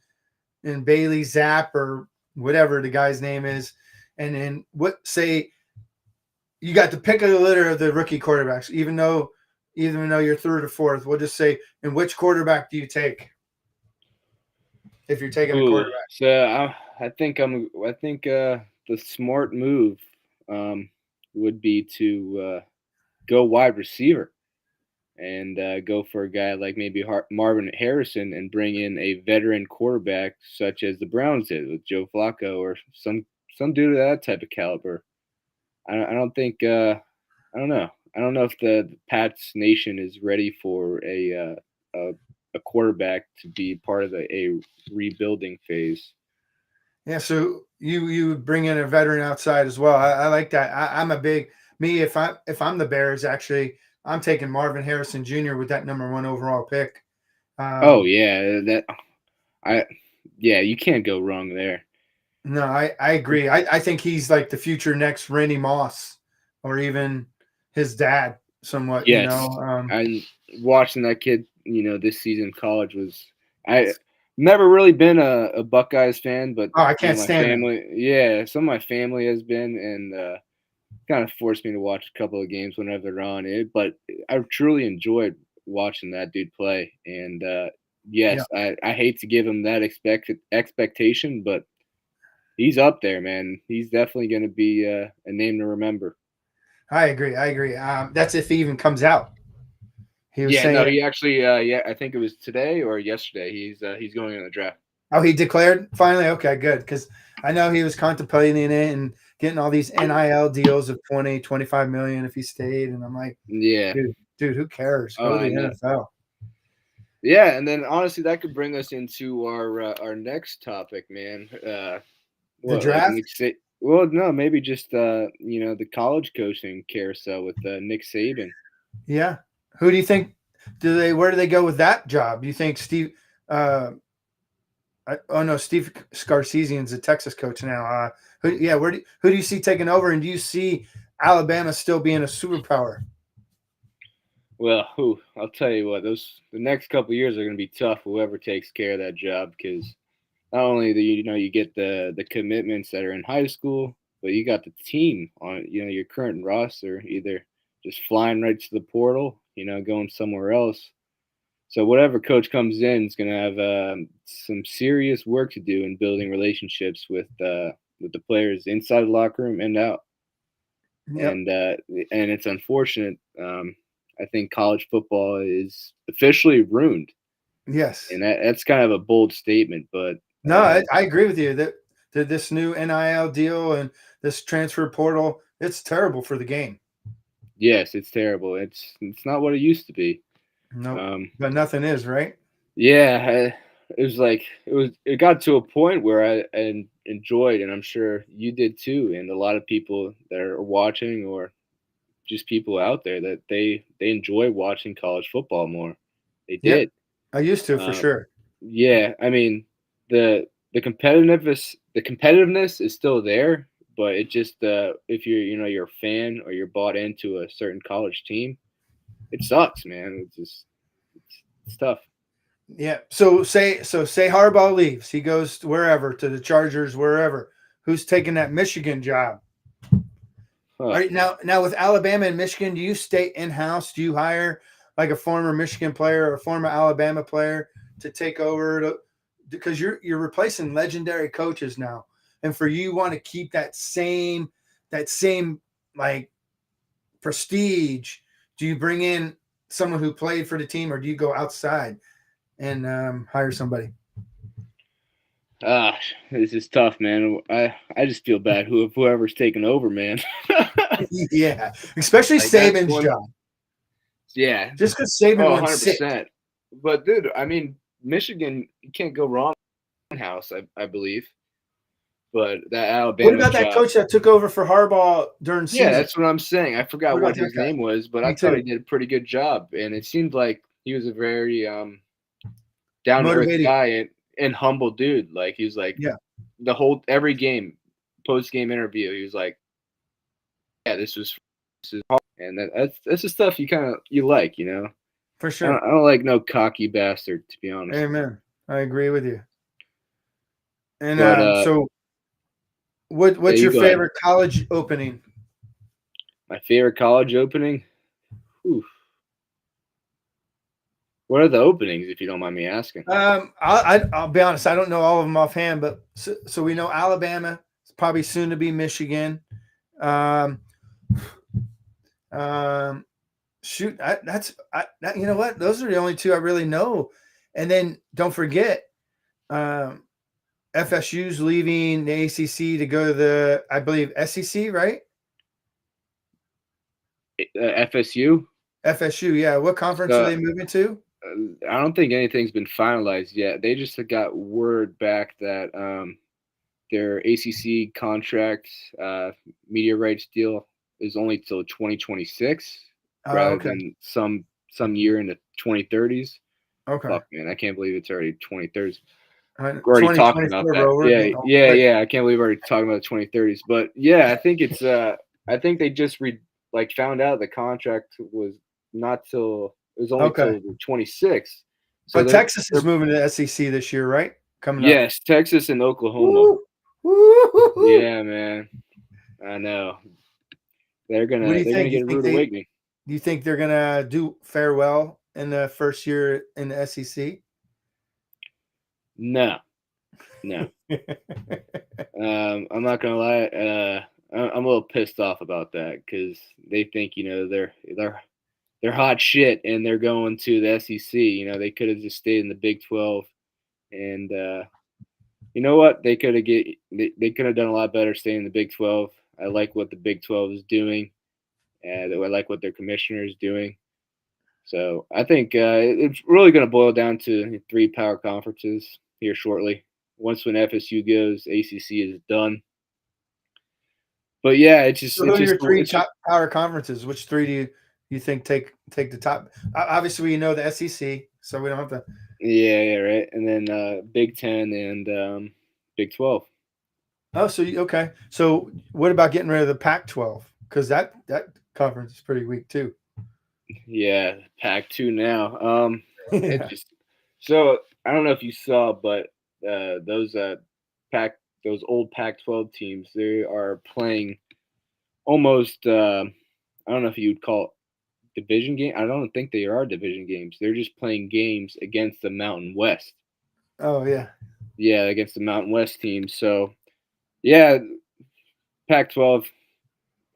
Bailey Zapp or whatever the guy's name is? And then what say you got the pick of the litter of the rookie quarterbacks, even though you're third or fourth, we'll just say, and which quarterback do you take if you're taking a ooh, quarterback? so I think the smart move um, would be to go wide receiver and go for a guy like maybe Marvin Harrison and bring in a veteran quarterback such as the Browns did with Joe Flacco or some dude of that type of caliber. I don't think I don't know. I don't know if the Pats nation is ready for a quarterback to be part of a rebuilding phase. Yeah, so you bring in a veteran outside as well. I like that. I'm a big me if I'm the Bears actually, I'm taking Marvin Harrison Jr. with that number one overall pick. Oh Um, yeah, that I yeah, you can't go wrong there. no, I agree. I think he's like the future next Randy Moss, or even his dad, somewhat. Yes, and watching that kid, this season in college was I never really been a Buckeyes fan, but Oh, I can't my stand them. family, yeah, some of my family has been, and kind of forced me to watch a couple of games whenever they're on it. But I truly enjoyed watching that dude play, and Yeah, yes, I hate to give him that expectation, but he's up there, man. He's definitely going to be a name to remember. I agree. I agree. That's if he even comes out. He was Yeah, saying, no, he actually, yeah, I think it was today or yesterday. He's going in the draft. oh, he declared finally. Okay, good, because I know he was contemplating it and getting all these NIL deals of 20, 25 million if he stayed, and I'm like, Yeah. dude, who cares? Oh, Go to I the know. NFL. Yeah, and then honestly, that could bring us into our next topic, man. The What like draft, Nick Sa- Well, no, maybe just the college coaching carousel with Nick Saban. yeah. Who do you think? Where do they go with that job? Do you think Steve? Uh, oh no, Steve Scarcesian's a Texas coach now. Yeah, who do you see taking over? And do you see Alabama still being a superpower? Well, I'll tell you what, the next couple of years are going to be tough. Whoever takes care of that job, because not only do you get the commitments that are in high school, but you got the team on your current roster either just flying right to the portal, going somewhere else. So whatever coach comes in is going to have some serious work to do in building relationships with the players inside the locker room and out. Yep. And it's unfortunate. I think college football is officially ruined, Yes. and that's kind of a bold statement, but No, I agree with you that this new NIL deal and this transfer portal, it's terrible for the game. yes, it's terrible. It's not what it used to be. Nope. Um, But nothing is, right? yeah, it was like it got to a point where I enjoyed, and I'm sure you did too, and a lot of people that are watching or just people out there that they enjoy watching college football more. They Yep. did. I used to for Uh, sure. yeah, I mean the the competitiveness is still there, but it just if you're a fan or you're bought into a certain college team, it sucks, man. It's tough. Yeah. So say Harbaugh leaves. He goes to wherever, to the Chargers, wherever. Who's taking that Michigan job? All Huh. right, now with Alabama and Michigan, do you stay in house? Do you hire like a former Michigan player or a former Alabama player to take over because you're replacing legendary coaches now, and for you want to keep that same like prestige. Do you bring in someone who played for the team, or do you go outside and hire somebody? Ah, this is tough, man. I just feel bad whoever's taking over, man. Yeah, especially Like that's Saban's one. job. Yeah. Just because Saban Oh, went sick. 100%. But dude, I mean, Michigan, you can't go wrong in house, I believe. But that What Alabama about that job, coach that took over for Harbaugh during yeah, season? that's what I'm saying. I What forgot about what that his guy? name was, but I Me thought he too. did a pretty good job, and it seemed like he was a very down to earth Motivated. guy and humble dude. Like he was like Yeah, the whole every game post game interview, he was like, yeah, this is hard, and that's the stuff you like, you know. for I don't, sure. I don't like no cocky bastard, to be honest. Amen. I agree with you. And But so, what yeah, what's you your go ahead. favorite college opening? My favorite college opening. Oof. What are the openings, if you don't mind me asking? I'll be honest. I don't know all of them offhand, but so we know Alabama. It's probably soon to be Michigan. Um, um, shoot, you know what? Those are the only two I really know. And then don't forget, um, FSU's leaving the ACC to go to the, I believe, SEC, right? FSU. FSU, yeah. What conference are So they moving to? I don't think anything's been finalized yet. They just got word back that their ACC contract media rights deal is only till 2026 Oh, rather okay. than some year in the 2030s. Okay. Fuck, man, I can't believe it's already 2030s. We're already talking about 2024, that. bro. We're Yeah, getting old yeah, quick. yeah. I can't believe we're already talking about the 2030s. But yeah, I think they just found out the contract was not till it was only Okay. till the 26th. So But they're Texas is they're moving to the SEC this year, right? Coming up. yes, Texas and Oklahoma. Woo! Woo! Yeah, man. I know. What do you They're think? gonna You get a think rude they awakening. do you think they're gonna do farewell in the first year in the SEC? No, no. I'm not gonna lie. I'm a little pissed off about that because they think they're hot shit and they're going to the SEC. You know, they could have just stayed in the Big 12, and you know what? They could have done a lot better staying in the Big 12. I like what the Big 12 is doing, and I like what their commissioner is doing. So I think it's really going to boil down to three power conferences here shortly. Once when FSU goes, ACC is done. But yeah, So who are your three top power conferences? Which three do you think take the top? Obviously, we know the SEC, so we don't have to. yeah, right. And then Big 10 and Big 12. Oh, okay. So what about getting rid of the Pac-12? Because that conference is pretty weak too. Yeah, Pac 2 now. It Yeah. just so I don't know if you saw, but those Pac those old Pac 12 teams, they are playing almost. I don't know if you would call it division game. I don't think they are division games. They're just playing games against the Mountain West. Oh yeah. Yeah, against the Mountain West team. So yeah, Pac 12.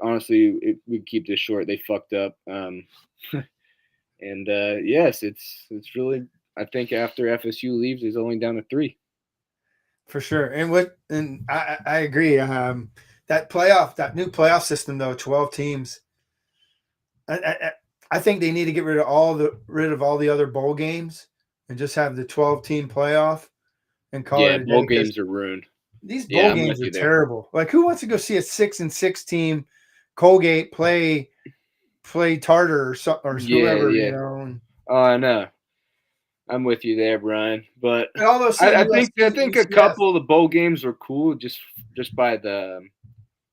Honestly, we keep this short. They fucked up. And yes, it's really. I think after FSU leaves, it's only down to three. For sure. And I agree. That new playoff system though, 12 teams. I think they need to get rid of all the other bowl games and just have the 12-team playoff and call Yeah, it a day bowl because games are ruined. these Yeah, bowl I'm with games are you there. terrible. Like who wants to go see a 6-6 team Colgate play Tartar or Yeah, whoever, yeah. and Oh, I know. I'm with you there, Brian. But And although say I think a UCF, couple of the bowl games were cool just by the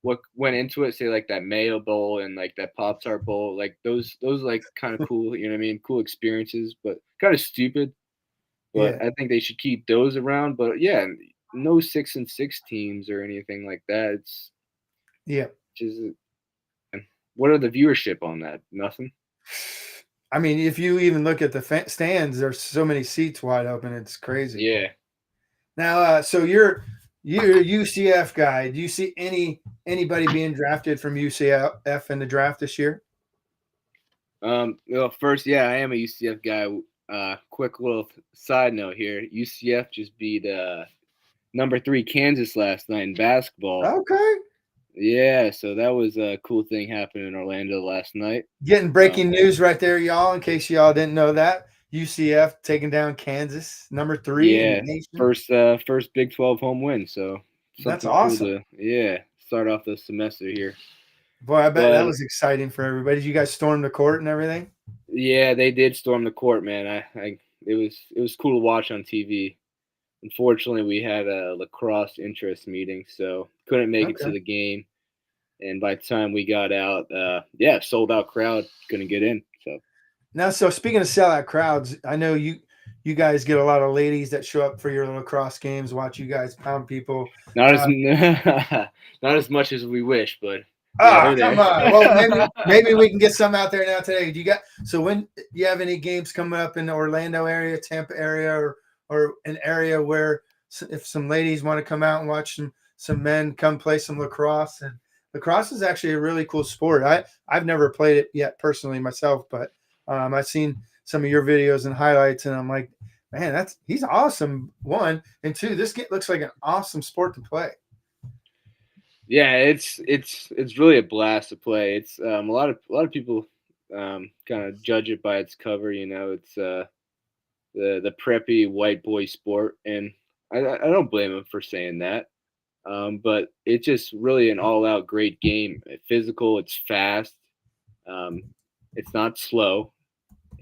what went into it. Say like that Mayo Bowl and like that Pop Tart Bowl, like those like kind of cool. You know what I mean? Cool experiences, but kind of stupid. But yeah, I think they should keep those around. But yeah, no 6-6 teams or anything like that. It's yeah. just what are the viewership on that? Nothing. I mean, if you even look at the stands, there's so many seats wide open. It's crazy. Yeah. Now, so you're a UCF guy. Do you see anybody being drafted from UCF in the draft this year? Well, first, yeah, I am a UCF guy. Quick little side note here: UCF just beat number 3 Kansas last night in basketball. Okay. Yeah, so that was a cool thing happening in Orlando last night. Getting breaking news right there, y'all. In case y'all didn't know that, UCF taking down Kansas, number 3 in the Yeah, nation. first Big 12 home win. So That's something cool awesome. to start off the semester here. Boy, I bet that But was exciting for everybody. Did you guys storm the court and everything? yeah, they did storm the court, man. It was cool to watch on TV. Unfortunately, we had a lacrosse interest meeting, so couldn't make it to Okay. the game. And by the time we got out, yeah, sold out crowd, couldn't get in. So Now, so speaking of sellout crowds, I know you guys get a lot of ladies that show up for your lacrosse games, watch you guys pound people. not as Uh, not as much as we wish, but yeah, Ah, they're come there. on. Well, maybe we can get some out there now today. Do you got so when you have any games coming up in the Orlando area, Tampa area, or an area where if some ladies want to come out and watch some men come play some lacrosse, and lacrosse is actually a really cool sport. I've never played it yet personally myself, but I've seen some of your videos and highlights, and I'm like, man, he's awesome. One and two, this looks like an awesome sport to play. Yeah, it's really a blast to play. It's a lot of people kind of judge it by its cover. You know, it's the preppy white boy sport, and I don't blame them for saying that. But it's just really an all-out great game. Physical, it's fast, um, it's not slow,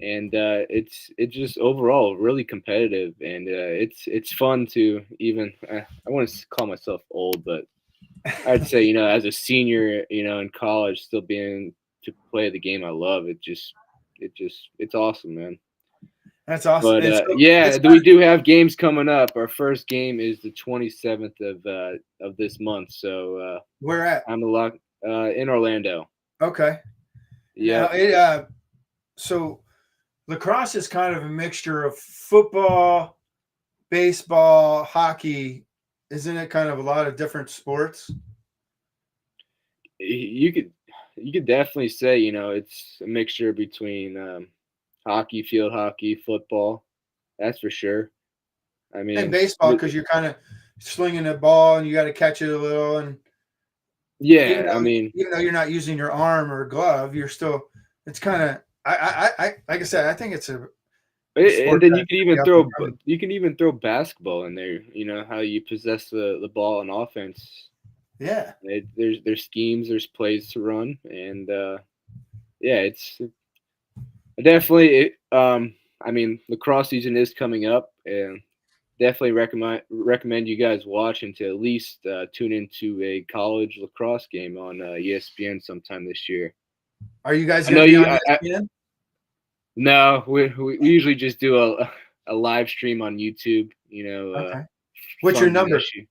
and it's just overall really competitive, and it's fun to even. I want to call myself old, but I'd say as a senior, in college, still being to play the game I love, it's awesome, man. That's awesome. But And so yeah, it's we do have games coming up. Our first game is the 27th of this month. So where at? I'm a lot in Orlando. Okay. Now Yep. so lacrosse is kind of a mixture of football, baseball, hockey. Isn't it kind of a lot of different sports? You could definitely say it's a mixture between hockey, field hockey, football. That's for sure. I And mean, baseball because you're kind of slinging the ball and you got to catch it a little, and even yeah. I though mean, even though you're not using your arm or glove, you're still. It's kind of I like I said, I think it's a and sport then that's pretty up and coming. you can even throw basketball in there. You know how you possess the ball in offense. Yeah. There's schemes, there's plays to run, and yeah, it's definitely. I mean, lacrosse season is coming up, and definitely recommend you guys watch and to at least tune into a college lacrosse game on ESPN sometime this year. Are you guys I going know to be you. on ESPN? No, we usually just do a live stream on YouTube. Okay. What's your Funding number? issue.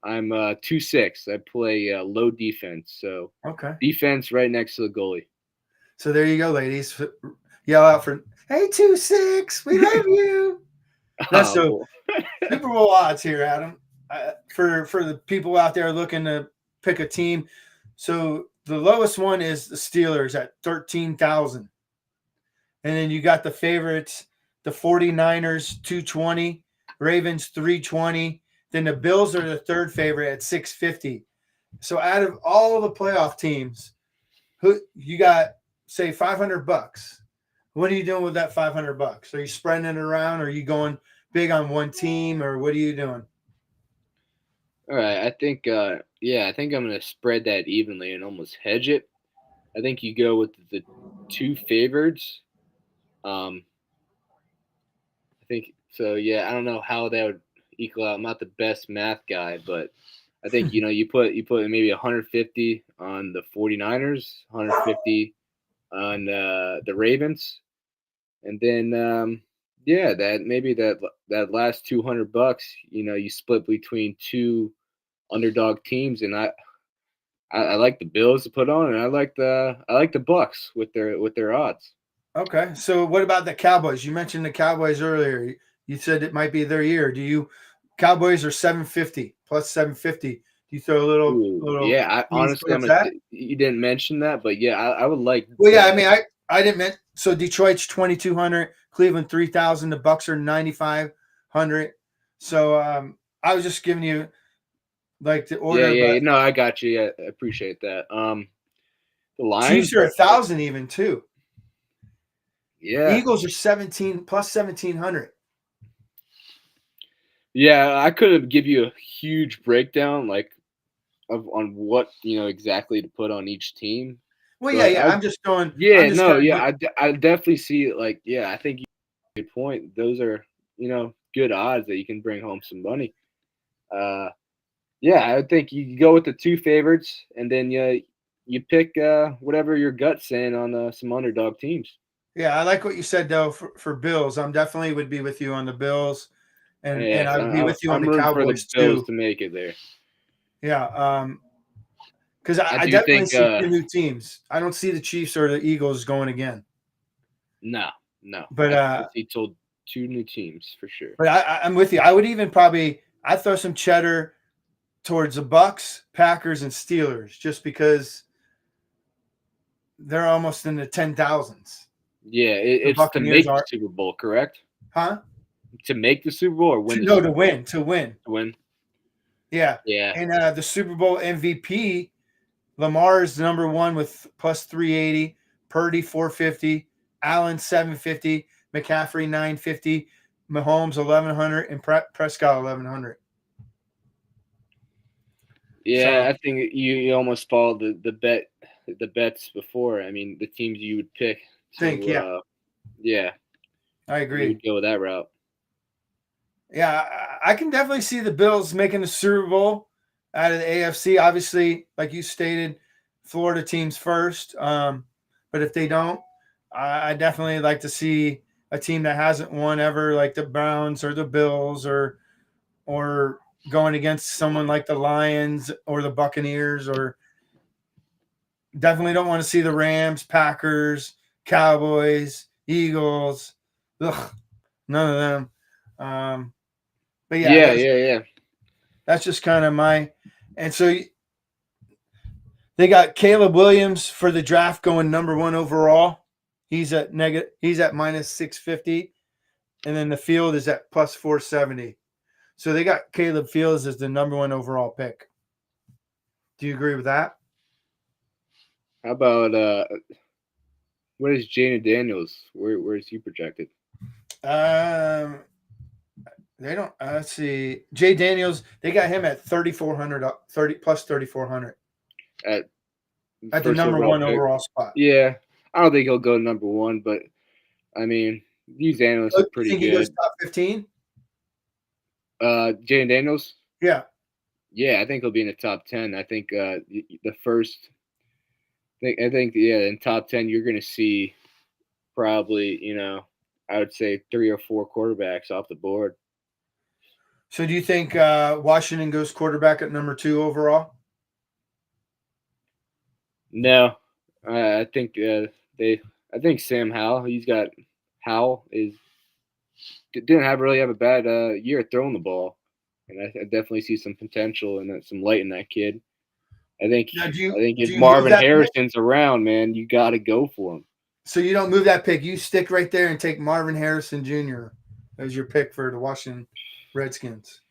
I'm 2'6". I play low defense, so Okay. defense right next to the goalie. So there you go, ladies. Yell out for hey 2-6, we love you. That's Oh, so boy. Super Bowl odds here, Adam. For the people out there looking to pick a team, so the lowest one is the Steelers at 13,000, and then you got the favorites, the 49ers 220, Ravens 320, then the Bills are the third favorite at 650. So out of all the playoff teams, who you got, say $500. What are you doing with that $500? Are you spreading it around? Or are you going big on one team, or what are you doing? All right, I think I think I'm gonna spread that evenly and almost hedge it. I think you go with the two favorites. Um, I think so. Yeah, I don't know how that would equal out. I'm not the best math guy, but I think you put maybe 150 on the 49ers, 150 on the Ravens, and then yeah, that maybe that last $200, you split between two underdog teams, and I like the Bills to put on, and I like the Bucks with their odds. Okay. So what about the Cowboys? You mentioned the Cowboys earlier. You said it might be their year. Do you Cowboys are 750 plus 750. Do you throw a Ooh, little yeah. I piece honestly, towards that? you didn't mention that, but yeah, I would like Well, yeah, I that. mean I didn't mean so Detroit's 2200, Cleveland 3000, the Bucks are 9500. So I was just giving you like the Yeah, order, yeah, but yeah. No, I got you. Yeah, I appreciate that. The Lions, Chiefs are 1,000 even too. yeah, Eagles are 17 plus 1700. yeah. I could have give you a huge breakdown, like of on what exactly to put on each team, Well, yeah, but yeah. I'm yeah, just no, kind of yeah, I definitely see it. Like, yeah, I think you have a good point. Those are good odds that you can bring home some money. Uh, yeah, I would think you go with the two favorites, and then you pick whatever your gut's saying on some underdog teams. Yeah, I like what you said though for Bills. I'm definitely would be with you on the Bills, and Yeah, I would be with you on I'm the rooting for the Cowboys Bills too. to make it there. Yeah, because I I do definitely think see two new teams. I don't see the Chiefs or the Eagles going again. no, no. But I see told two new teams for sure. I'm with you. I would even probably I throw some cheddar towards the Bucks, Packers, and Steelers just because they're almost in the 10,000s. Yeah, The it's to Buccaneers make the are, Super Bowl, correct? huh? To make the Super Bowl or win the No, Super Bowl? to win. To win. Yeah, Yeah, and the Super Bowl MVP Lamar is the number one with plus 380, Purdy 450, Allen 750, McCaffrey 950, Mahomes 1100, and Prescott 1100. yeah. So I think you almost followed the bets before. I mean, the teams you would pick think, to yeah, yeah, I you agree. would go that route. Yeah, I can definitely see the Bills making the Super Bowl out of the AFC. Obviously, like you stated, Florida teams first. But if they don't, I definitely like to see a team that hasn't won ever, like the Browns or the Bills, or going against someone like the Lions or the Buccaneers, or definitely don't want to see the Rams, Packers, Cowboys, Eagles. Ugh, none of them. But yeah, Yeah, yeah, yeah. that's just kind of my. And so they got Caleb Williams for the draft going number one overall. He's at negative. He's at minus 650, and then the field is at plus 470. So they got Caleb Fields as the number one overall pick. Do you agree with that? How about what is Jaden Daniels? Where is he projected? Um, they don't. Let's see. Jay Daniels. They got him at 3,400. 30 plus 3,400 At at the first number overall one pick? overall spot. Yeah, I don't think he'll go number one, but I mean, these analysts Oh, are you pretty think he goes good. top 15? Jaden Daniels, Yeah. yeah, I think he'll be in the top 10. I think the first, I think yeah, in top 10 you're gonna see probably I would say three or four quarterbacks off the board. So do you think Washington goes quarterback at number two overall? No, I think they. I think Sam Howell. Howell is didn't have really have a bad year throwing the ball, and I definitely see some potential and some light in that kid. I think Now, I think do if you move Marvin that pick? Harrison's around, man, you got to go for him. So you don't move that pick. You stick right there and take Marvin Harrison Jr. as your pick for the Washington Redskins.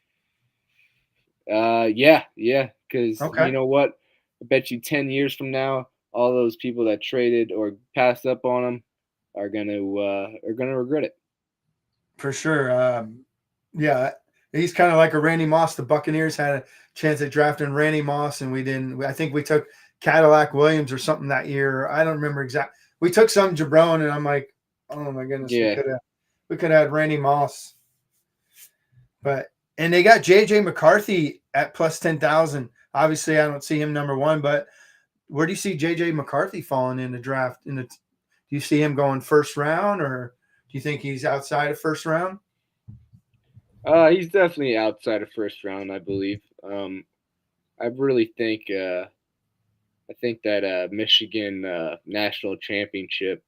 Yeah, yeah, because you Okay, know what? I bet you 10 years from now, all those people that traded or passed up on him are gonna regret it. for sure. Yeah, he's kind of like a Randy Moss. The Buccaneers had a chance at drafting Randy Moss, and we didn't. I think we took Cadillac Williams or something that year. I don't remember exactly. We took some Jabron, and I'm like, oh my goodness, we Yeah, could have. We could have had Randy Moss, but and they got JJ McCarthy at plus 10,000. Obviously, I don't see him number one, but where do you see JJ McCarthy falling in the draft? Do you see him going first round, or do you think he's outside of first round? He's definitely outside of first round, I believe. I really think I think that Michigan national championship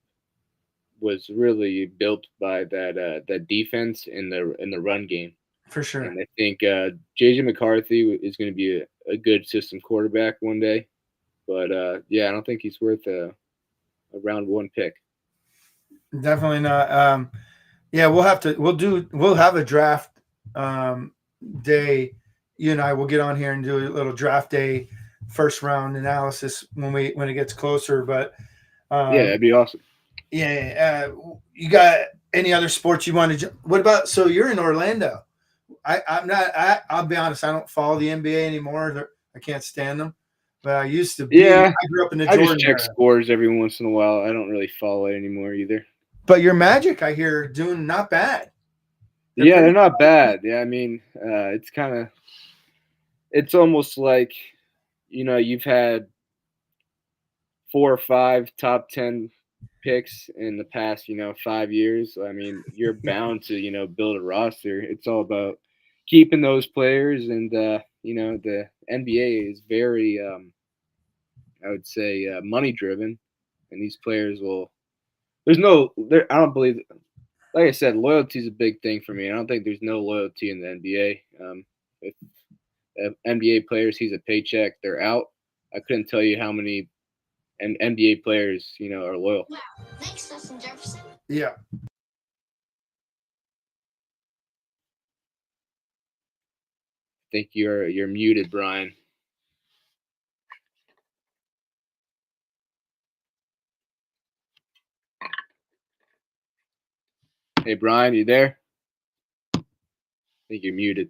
was really built by that defense in the run game, For sure. and I think JJ McCarthy is going to be a good system quarterback one day. But yeah, I don't think he's worth a round one pick. Definitely not. Yeah, we'll have a draft um, day. You and I will get on here and do a little draft day first round analysis when it gets closer. But Yeah, um, that'd be awesome. yeah, you got any other sports you want to? What about? So you're in Orlando. I'm not. I'll be honest. I don't follow the NBA anymore. I can't stand them. But I used to be. Yeah, I grew up in the I just Jordan check era. scores every once in a while. I don't really follow it anymore either. But your Magic, I hear, doing not bad. They're Yeah, pretty. they're not bad. Yeah, I mean, it's kind of it's almost like you've had 4 or 5 top 10 picks in the past 5 years. I mean, you're bound to build a roster. It's all about keeping those players, and the NBA is very I would say money driven, and these players will. There's no there. I don't believe. Like I said, loyalty is a big thing for me. I don't think there's no loyalty in the NBA. If NBA player sees a paycheck, they're out. I couldn't tell you how many NBA players are loyal. Wow. Thanks, Justin Jefferson. Yeah. I think you're muted, Brian. Hey, Brian, you there? I think you're muted.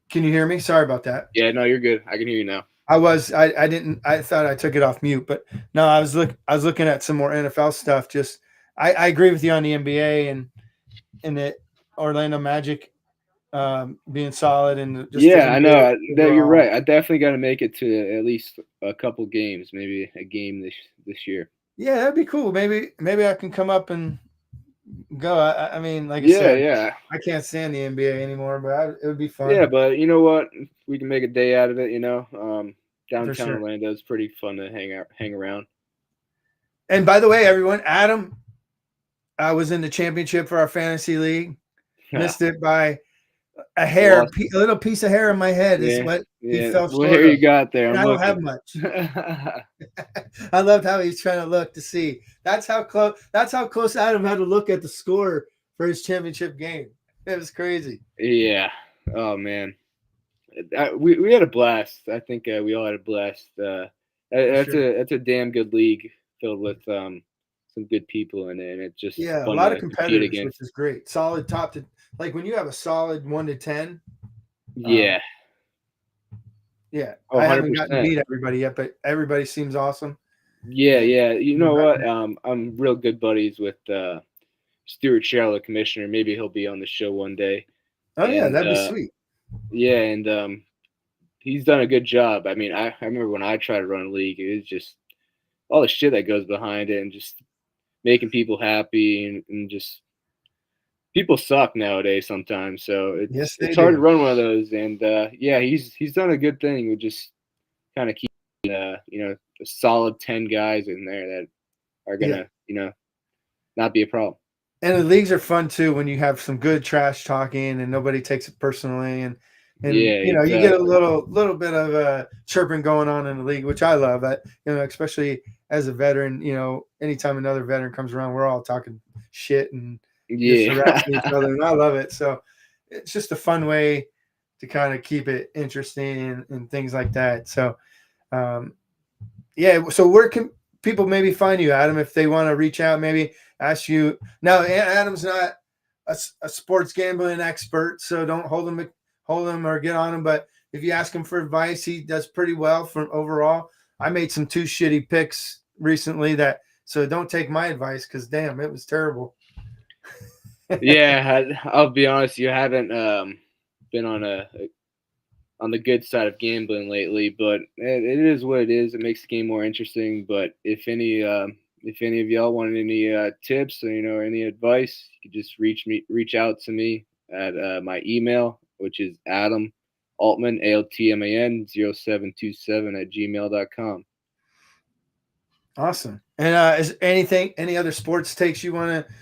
Can you hear me? Sorry about that. Yeah, no, you're good. I can hear you now. I didn't. I thought I took it off mute, but no, I was looking at some more NFL stuff. Just I agree with you on the NBA and the Orlando Magic being solid and just the Yeah, I NBA know that you're overall. right. I definitely got to make it to at least a couple games, maybe a game this year. Yeah, that'd be cool. Maybe I can come up and go. I mean, like I Yeah, said, yeah, I can't stand the NBA anymore, but it would be yeah. fun But you know what? We can make a day out of it. for Downtown sure. Orlando is pretty fun to hang around. And by the way, everyone, Adam, I was in the championship for our fantasy league. Missed it by a hair, Lost. a little piece of hair in my head is Yeah, what he yeah. fell Well, short here of. you got there. And I'm I don't looking. have much. I loved how he's trying to look to see. That's how close. That's how close Adam had to look at the score for his championship game. It was crazy. Yeah. Oh man. We had a blast. I think we all had a blast. For sure. That's a damn good league filled with some good people in it, and it's just Yeah, a fun lot of to compete competitors, which against. is great. Solid top to like when you have a solid 1 to 10. Yeah. Yeah, Oh, I haven't gotten to 100%. beat everybody yet, but everybody seems awesome. Yeah, And yeah. You we're know what? repping it. I'm real good buddies with Stuart Sherrill, the commissioner. Maybe he'll be on the show one day. Oh yeah, And that'd be sweet. yeah, and he's done a good job. I mean, I remember when I tried to run a league, it was just all the shit that goes behind it, and just making people happy, and just people suck nowadays sometimes. So Yes, they it's hard to do. run one of those. And yeah, he's done a good thing with just kind of keep a solid 10 guys in there that are Yeah. gonna not be a problem. And the leagues are fun too when you have some good trash talking and nobody takes it personally and Yeah, you get a exactly. little bit of chirping going on in the league, which I love. Especially as a veteran, anytime another veteran comes around, we're all talking shit and just Yeah, harassing each other, and I love it. So it's just a fun way to kind of keep it interesting and things like that. So um, yeah. So where can people maybe find you, Adam, if they want to reach out, maybe ask you? Now, Adam's not a sports gambling expert, so don't hold him or get on him. But if you ask him for advice, he does pretty well from overall. I made some two shitty picks recently that So don't take my advice because damn, it was terrible. Yeah, I'll be honest. You haven't been on the good side of gambling lately, but it is what it is. It makes the game more interesting. But if any of y'all want any tips or any advice, you can just reach out to me at my email, which is Adam Altman ALTMAN 0727 at gmail.com. Awesome. And is any other sports takes you want to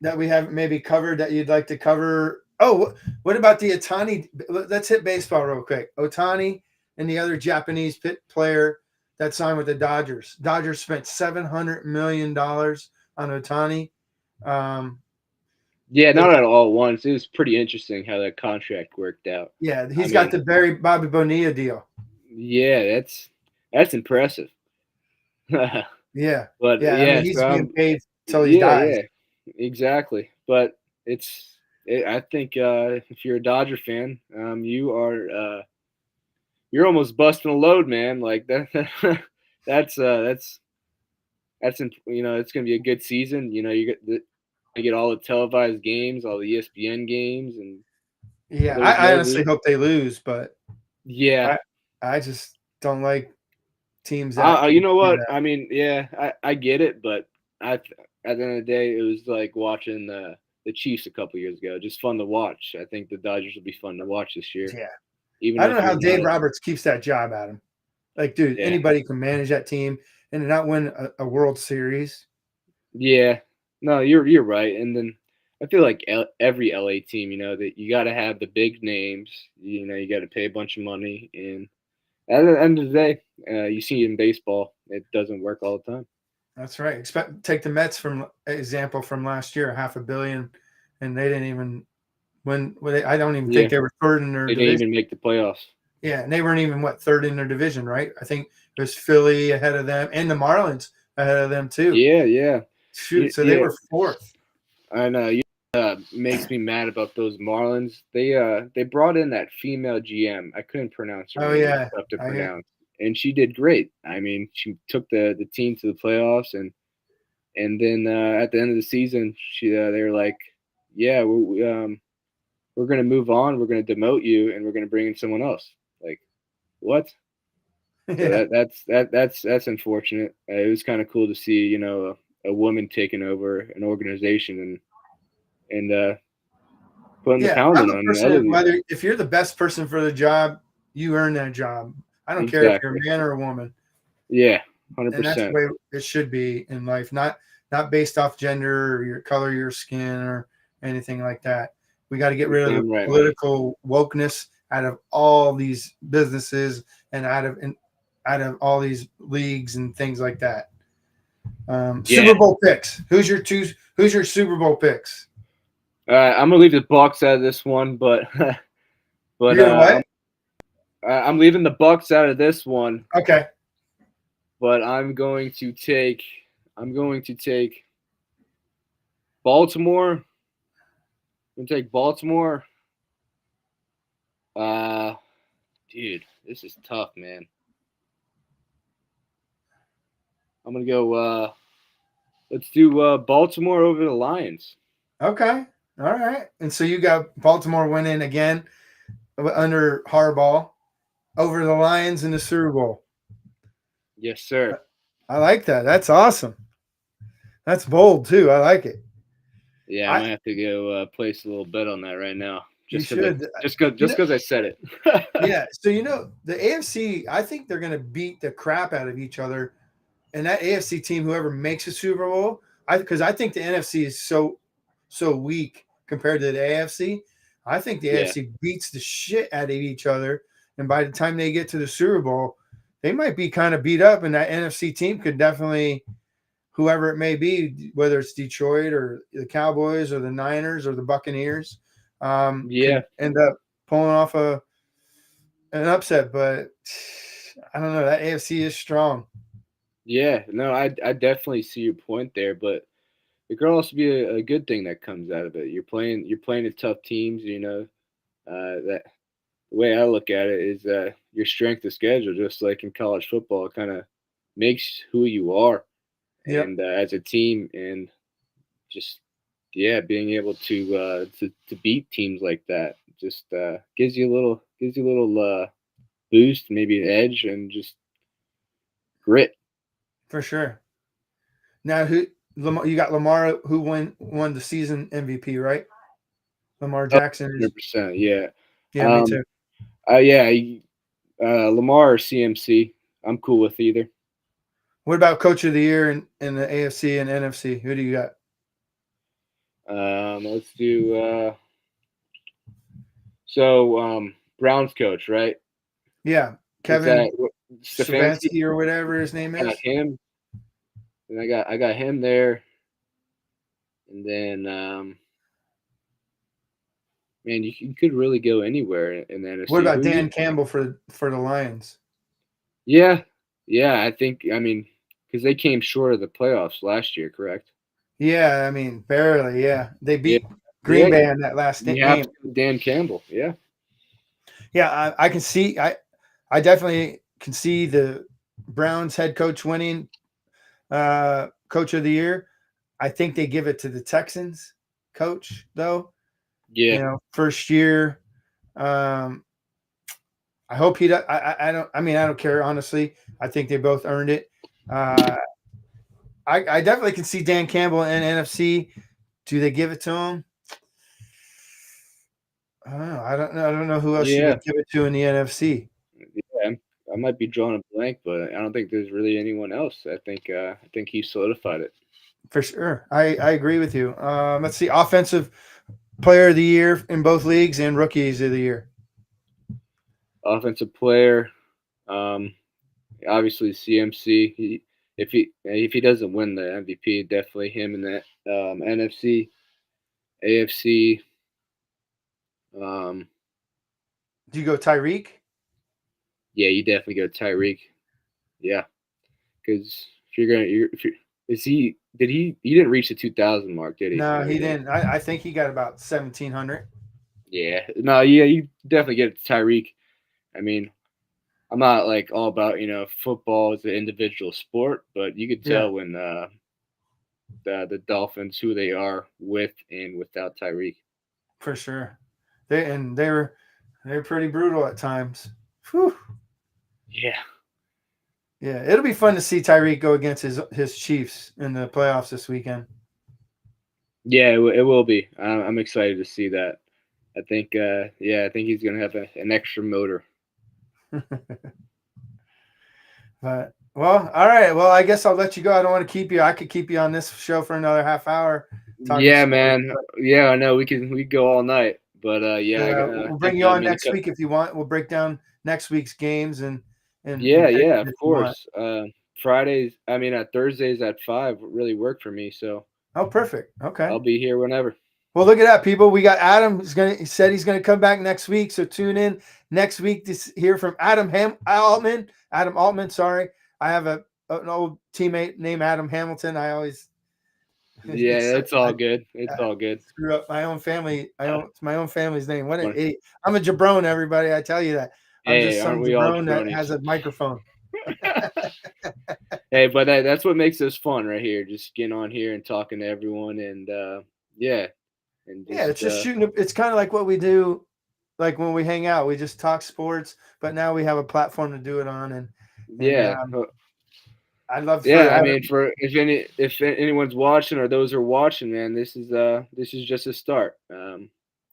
that we haven't maybe covered that you'd like to cover? Oh, what about the Otani? Let's hit baseball real quick. Otani and the other Japanese player that signed with the Dodgers. Dodgers spent $700 million on Otani. Um, Yeah, the, not at all at once. It was pretty interesting how that contract worked out. yeah, I he's got mean, the Barry Bobby Bonilla deal. yeah, that's impressive. But Yeah, yeah. I mean, yeah, he's so being paid till he yeah, dies. yeah, exactly. But I think if you're a Dodger fan, you're almost busting a load, man. Like that, that's it's gonna be a good season. You get all the televised games, all the ESPN games, and Yeah, there's I no honestly hope they lose, but yeah. I just don't like teams that You can know do what? that. I mean, yeah, I get it, but at the end of the day, it was like watching the Chiefs a couple years ago. Just fun to watch. I think the Dodgers will be fun to watch this year, Yeah. even I don't if know you're how not Dave a Roberts keeps that job at him. Like, dude, yeah anybody can manage that team and not win a World Series. yeah. No, you're right. And then I feel like every LA team, that you got to have the big names. You got to pay a bunch of money, and at the end of the day, you see in baseball, it doesn't work all the time. That's right. Take the Mets from example from last year, $500 million, and they didn't even win. I don't even think Yeah, they were third in their they didn't division. even make the playoffs. Yeah, and they weren't even third in their division, right? I think it was Philly ahead of them, and the Marlins ahead of them too. Yeah, yeah. Shoot, so they Yeah, were fourth. I know. Makes me mad about those Marlins. They brought in that female GM. I couldn't pronounce her Oh name. It was yeah, tough to I pronounce, and she did great. I mean, she took the team to the playoffs, and then at the end of the season, they were like, "Yeah, we're gonna move on. We're gonna demote you, and we're gonna bring in someone else." Like, what? So yeah. that's unfortunate. It was kind of cool to see, a woman taking over an organization and putting the Yeah, I'm pounding a on the other person. people. Whether if you're the best person for the job, you earn that job. I don't care if you're Exactly. a man or a woman, Yeah, hundred and that's the percent. way it should be in life. Not based off gender or your color, of your skin, or anything like that. We got to get You're rid of the damn right, man. political wokeness out of all these businesses and out of all these leagues and things like that. Super Yeah. Bowl picks. Who's your Super Bowl picks? I'm gonna leave the Bucks out of this one, but but You're gonna what? I'm leaving the Bucks out of this one. Okay. But I'm going to take Baltimore. I'm gonna take Baltimore. Uh, dude, this is tough, man. I'm gonna go. Let's do Baltimore over the Lions. Okay. All right. And so you got Baltimore winning again under Harbaugh over the Lions in the Super Bowl. Yes, sir. I like that. That's awesome. That's bold too. I like it. Yeah, I I might have to go place a little bet on that right now, You just because I should. You just know, because I said it. yeah. So the AFC. I think they're going to beat the crap out of each other, and that AFC team, whoever makes a Super Bowl, because I think the NFC is so weak compared to the AFC. I think the Yeah, AFC beats the shit out of each other, and by the time they get to the Super Bowl, they might be kind of beat up, and that NFC team could definitely, whoever it may be, whether it's Detroit or the Cowboys or the Niners or the Buccaneers, yeah, could end up pulling off an upset. But I don't know. That AFC is strong. yeah. No, I definitely see your point there, but it could also be a good thing that comes out of it. You're playing the tough teams. That the way I look at it is your strength of schedule, just like in college football, kind of makes who you are. Yep, and as a team, and just being able to beat teams like that just gives you a little boost, maybe an edge, and just grit. for sure. Now, who Lamar? You got Lamar, who won the season MVP, right? Lamar Oh, Jackson is. 100%. Yeah. Yeah, me Um. too. Yeah. Lamar or CMC. I'm cool with either. What about Coach of the Year in the AFC and NFC? Who do you got? Let's do. Browns coach, right? Yeah, Is Kevin that Stefanski? Stefanski or whatever his name I got is. him, and I got him there, and then man, you could really go anywhere in the What NFC. about Who you? Dan Campbell for the Lions? Yeah, yeah. I mean, because they came short of the playoffs last year, correct? Yeah, I mean barely. Yeah, they Yeah, beat yeah. Green Bay in that last You have game. to go Dan Campbell. Yeah, Yeah, I can see. I definitely can see the Browns head coach winning Coach of the Year. I think they give it to the Texans coach though. yeah, First year. Um, I hope he does. I don't. I mean, I don't care honestly. I think they both earned it. Uh, I definitely can see Dan Campbell in NFC. Do they give it to him? I don't know. I don't know. I don't know who else you yeah. would give it to in the NFC Yeah, I might be drawing a blank, but I don't think there's really anyone else. I think he solidified it. for sure. I agree with you. Let's see. Offensive Player of the Year in both leagues and Rookies of the Year. Offensive player, um, obviously CMC. If he doesn't win the MVP, definitely him in that NFC, AFC. Um, Do you go Tyreek? yeah, you definitely go Tyreek. Yeah, because if you're, is he did he didn't reach the 2,000 mark, did he? No, No, he he didn't. didn't. I think he got about 1,700. Yeah, no, yeah, you definitely get it to Tyreek. I mean, I'm not like all about football as an individual sport, but you could Yeah, tell when the Dolphins who they are with and without Tyreek. for sure. They were pretty brutal at times. Whew. Yeah, Yeah, it'll be fun to see Tyreek go against his Chiefs in the playoffs this weekend. yeah, it will be. I'm excited to see that. I think he's gonna have an extra motor. But well, all right. Well, I guess I'll let you go. I don't want to keep you. I could keep you on this show for another half hour talking Yeah, sports. man. Yeah, I know we can go all night, but yeah, I We'll bring you definitely on mean to next cut. week if you want. We'll break down next week's games and Yeah, pick yeah, it of if you want. course. Fridays, I mean, Thursdays at 5 really work for me, so Oh, perfect. Okay. I'll be here whenever. Well, look at that, people. We got Adam. He said he's gonna come back next week. So tune in next week to hear from Altman. Adam Altman. Sorry, I have an old teammate named Adam Hamilton. I always Yeah, it's I, all good. It's I all good. screw up my own family. It's my own family's name. What an Fun. idiot! I'm a jabron, everybody. I tell you that. I'm Hey, just aren't some we all jabron that jabronis? has a microphone. Hey, but that's what makes this fun right here. Just getting on here and talking to everyone, and yeah, and Yeah, just it's just shooting. It's kind of like what we do, like when we hang out. We just talk sports, but now we have a platform to do it on, and yeah, I'd love yeah. for I Adam. mean, for if anyone's watching or those who are watching, man, this is just a start.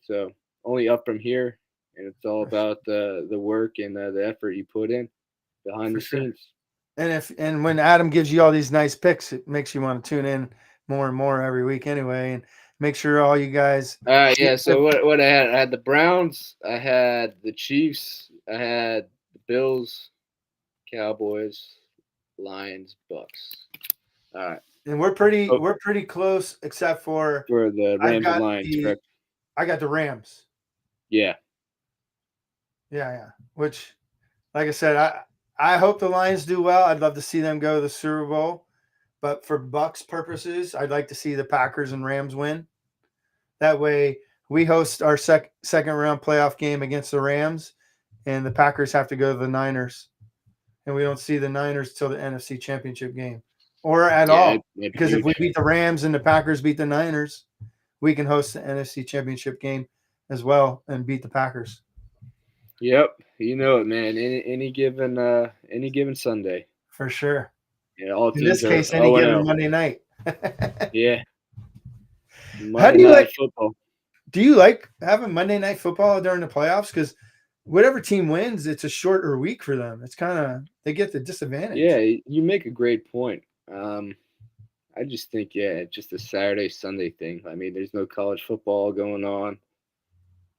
So only up from here, and it's all about the work and the effort you put in behind For the sure. scenes. And when Adam gives you all these nice picks, it makes you want to tune in more and more every week anyway. And make sure all you guys. Yeah. So what I had the Browns, I had the Chiefs, I had the Bills, Cowboys, Lions, Bucks. All right. And Oh, we're pretty close, except for for the I've Rams and got Lions, the correct? I got the Rams. Yeah. Yeah, yeah. Which, like I said, I hope the Lions do well. I'd love to see them go to the Super Bowl. But for Bucks purposes, I'd like to see the Packers and Rams win. That way, we host our second round playoff game against the Rams, and the Packers have to go to the Niners, and we don't see the Niners till the NFC Championship game or at Yeah, all. that'd be Because if we huge. beat the Rams and the Packers beat the Niners, we can host the NFC Championship game as well and beat the Packers Yep, you know it, man. Any given Sunday. for sure. Yeah, all In teams this are case, any 0 and given 0. Monday night. Yeah, How Monday do you Night like? Football. Do you like having Monday night football during the playoffs? Because whatever team wins, it's a shorter week for them. It's kind of they get the Yeah, disadvantage. you make a great point. I just think, yeah, it's just a Saturday Sunday thing. I mean, there's no college football going on,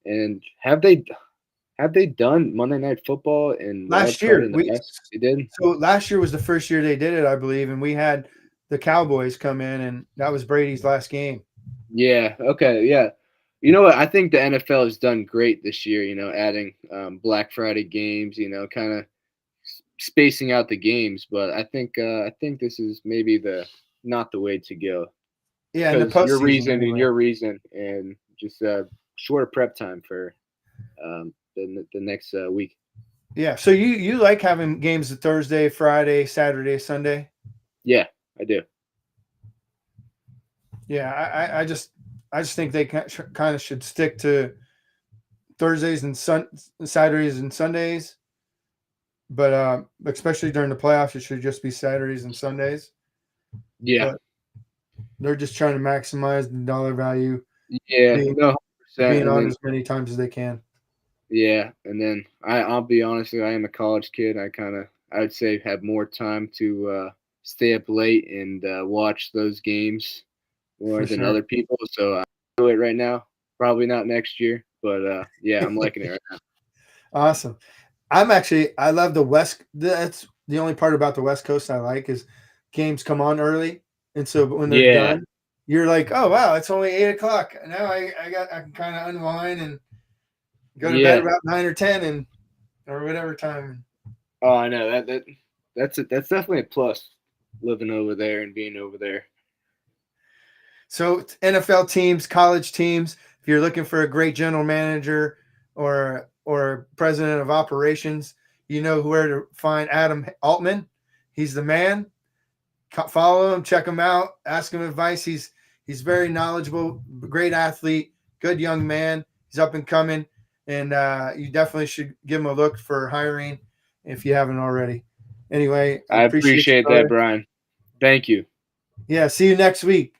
and have they done Monday Night Football in wild Last card year, in the we past? They did. so last year was the first year they did it, I believe, and we had the Cowboys come in, and that was Brady's last game. Yeah. Okay. Yeah. You know what? I think the NFL has done great this year. Adding Black Friday games. Kind of spacing out the games. But I think this is maybe the not the way to go Yeah, in the because postseason anyway. your reason and just shorter prep time for the next week. Yeah, so you like having games Thursday, Friday, Saturday, Sunday? Yeah, I do. Yeah, I just think they kind of should stick to Thursdays and Saturdays and Sundays, but especially during the playoffs, it should just be Saturdays and Sundays. Yeah. But they're just trying to maximize the dollar value, Yeah. being No. 100%. being And on then as many times as they can. yeah, and then I'll be honest with you, I am a college kid. I would say have more time to stay up late and watch those games more For than sure. other people. So I do it right now. Probably not next year, but yeah, I'm liking it right now. Awesome. I love the West. That's the only part about the West Coast I like is games come on early, and so when they're Yeah, done, you're like, oh wow, it's only 8 o'clock. Now I can kind of unwind and go to bed yeah. about 9 or 10 and or whatever time. Oh, I know that's definitely a plus living over there and being over there. So NFL teams, college teams, if you're looking for a great general manager or president of operations, you know where to find Adam Altman. He's the man. Follow him, check him out, ask him advice. He's very knowledgeable, great athlete, good young man. He's up and coming, and you definitely should give him a look for hiring if you haven't already. Anyway, I I appreciate you, appreciate that, brother. Brian. Thank you. Yeah, see you next week.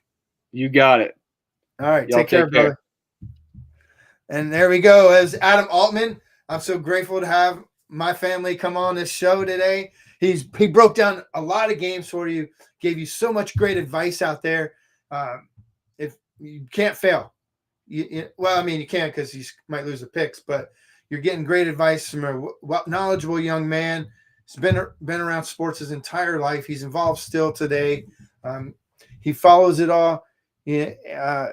You got it. All right, Y'all take care, take care. brother. And there we go. As Adam Altman, I'm so grateful to have my family come on this show today. He broke down a lot of games for you, gave you so much great advice out there. If you can't fail, well, I mean you can because you might lose the picks, but you're getting great advice from a knowledgeable young man. He's been around sports his entire life. He's involved still today. He follows it all. Yeah,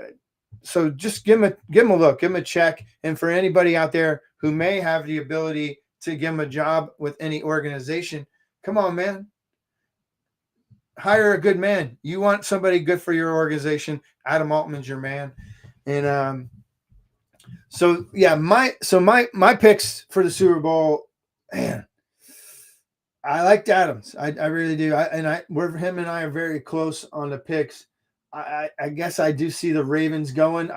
so just give him a look, give him a check. And for anybody out there who may have the ability to give him a job with any organization, come on, man. Hire a good man. You want somebody good for your organization. Adam Altman's your man. And so yeah, my picks for the Super Bowl, man. I liked Adams. I really do. We're him and I are very close on the picks. I guess I do see the Ravens going.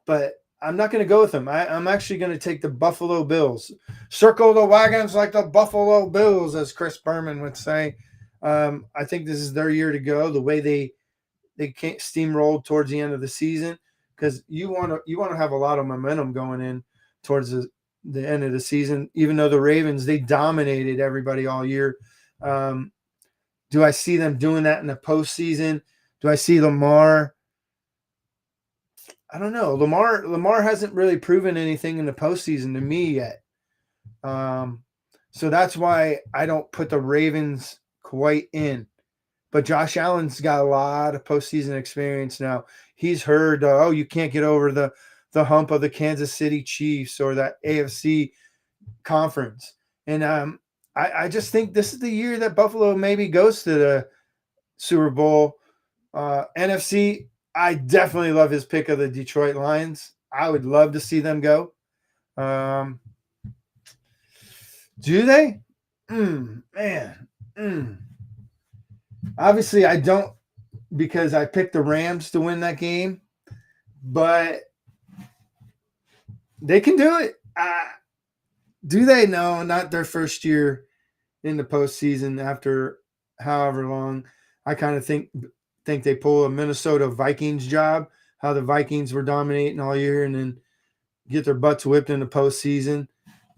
But I'm not going to go with them. I'm actually going to take the Buffalo Bills. Circle the wagons like the Buffalo Bills, as Chris Berman would say. I think this is their year to go. The way they can't steamroll towards the end of the season, because you want to have a lot of momentum going in towards the end of the season. Even though the Ravens, they dominated everybody all year. Do I see them doing that in the postseason? Do I see Lamar? I don't know. Lamar hasn't really proven anything in the postseason to me yet. So that's why I don't put the Ravens quite in. But Josh Allen's got a lot of postseason experience now. He's heard, you can't get over the hump of the Kansas City Chiefs or that AFC conference. And I just think this is the year that Buffalo maybe goes to the Super Bowl. NFC, I definitely love his pick of the Detroit Lions. I would love to see them go. Do they? Man. Obviously, I don't because I picked the Rams to win that game, but they can do it. Do they? No, not their first year in the postseason after however long. I kind of think they pull a Minnesota Vikings job, how the Vikings were dominating all year and then get their butts whipped in the postseason.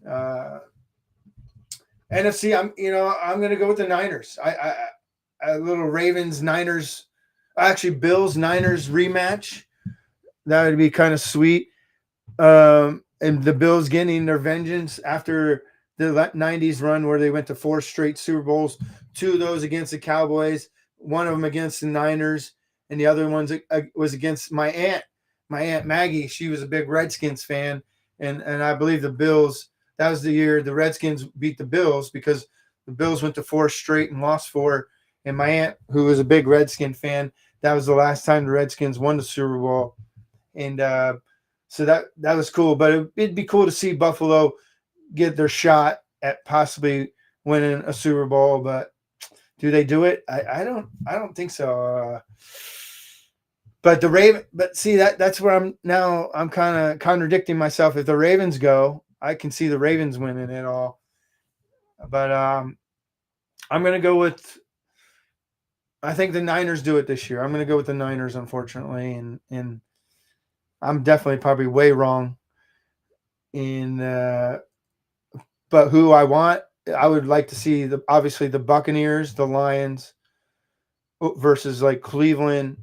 Uh, NFC, I'm gonna go with the Niners. A little Ravens Niners, actually Bills Niners rematch. That would be kind of sweet. And the Bills getting their vengeance after the '90s run where they went to 4 straight Super Bowls, 2 of those against the Cowboys, one of them against the Niners, and the other one was against my aunt. My aunt Maggie, she was a big Redskins fan, and I believe the Bills. That was the year the Redskins beat the Bills because the Bills went to 4 straight and lost 4. And my aunt, who was a big Redskin fan, that was the last time the Redskins won the Super Bowl, and so that was cool. But it'd be cool to see Buffalo get their shot at possibly winning a Super Bowl. But do they do it? I don't think so. But the Raven, but see that's where I'm kind of contradicting myself. If the Ravens go, I can see the Ravens winning it all. But I'm gonna go with. I think the Niners do it this year. I'm gonna go with the Niners, unfortunately, and I'm definitely probably way wrong in but who I want, I would like to see obviously the Buccaneers, the Lions versus like Cleveland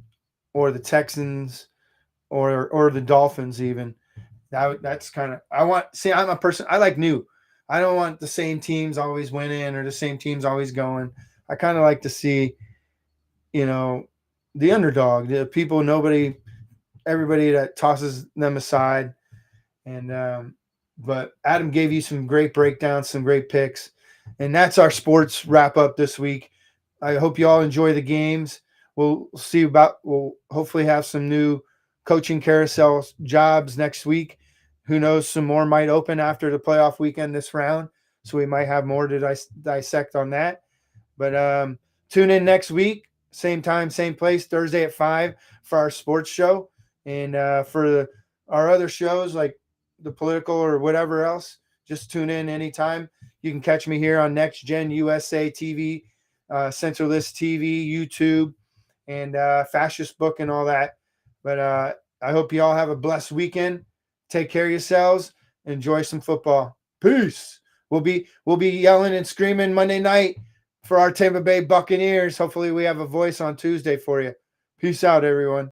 or the Texans or the Dolphins even. That's kind of I want. See, I'm a person. I like new. I don't want the same teams always winning or the same teams always going. I kind of like to see, you know, the underdog, the people everybody that tosses them aside. And but Adam gave you some great breakdowns, some great picks, and that's our sports wrap up this week. I hope you all enjoy the games. We'll hopefully have some new coaching carousel jobs next week. Who knows? Some more might open after the playoff weekend this round, so we might have more to dissect on that. But tune in next week, same time, same place, Thursday at 5 for our sports show, and our other shows like the political or whatever else. Just tune in anytime. You can catch me here on NexGen USA TV, Centralist TV, YouTube, and Fascist Book and all that. But I hope you all have a blessed weekend. Take care of yourselves. Enjoy some football. Peace. We'll be yelling and screaming Monday night for our Tampa Bay Buccaneers. Hopefully we have a voice on Tuesday for you. Peace out, everyone.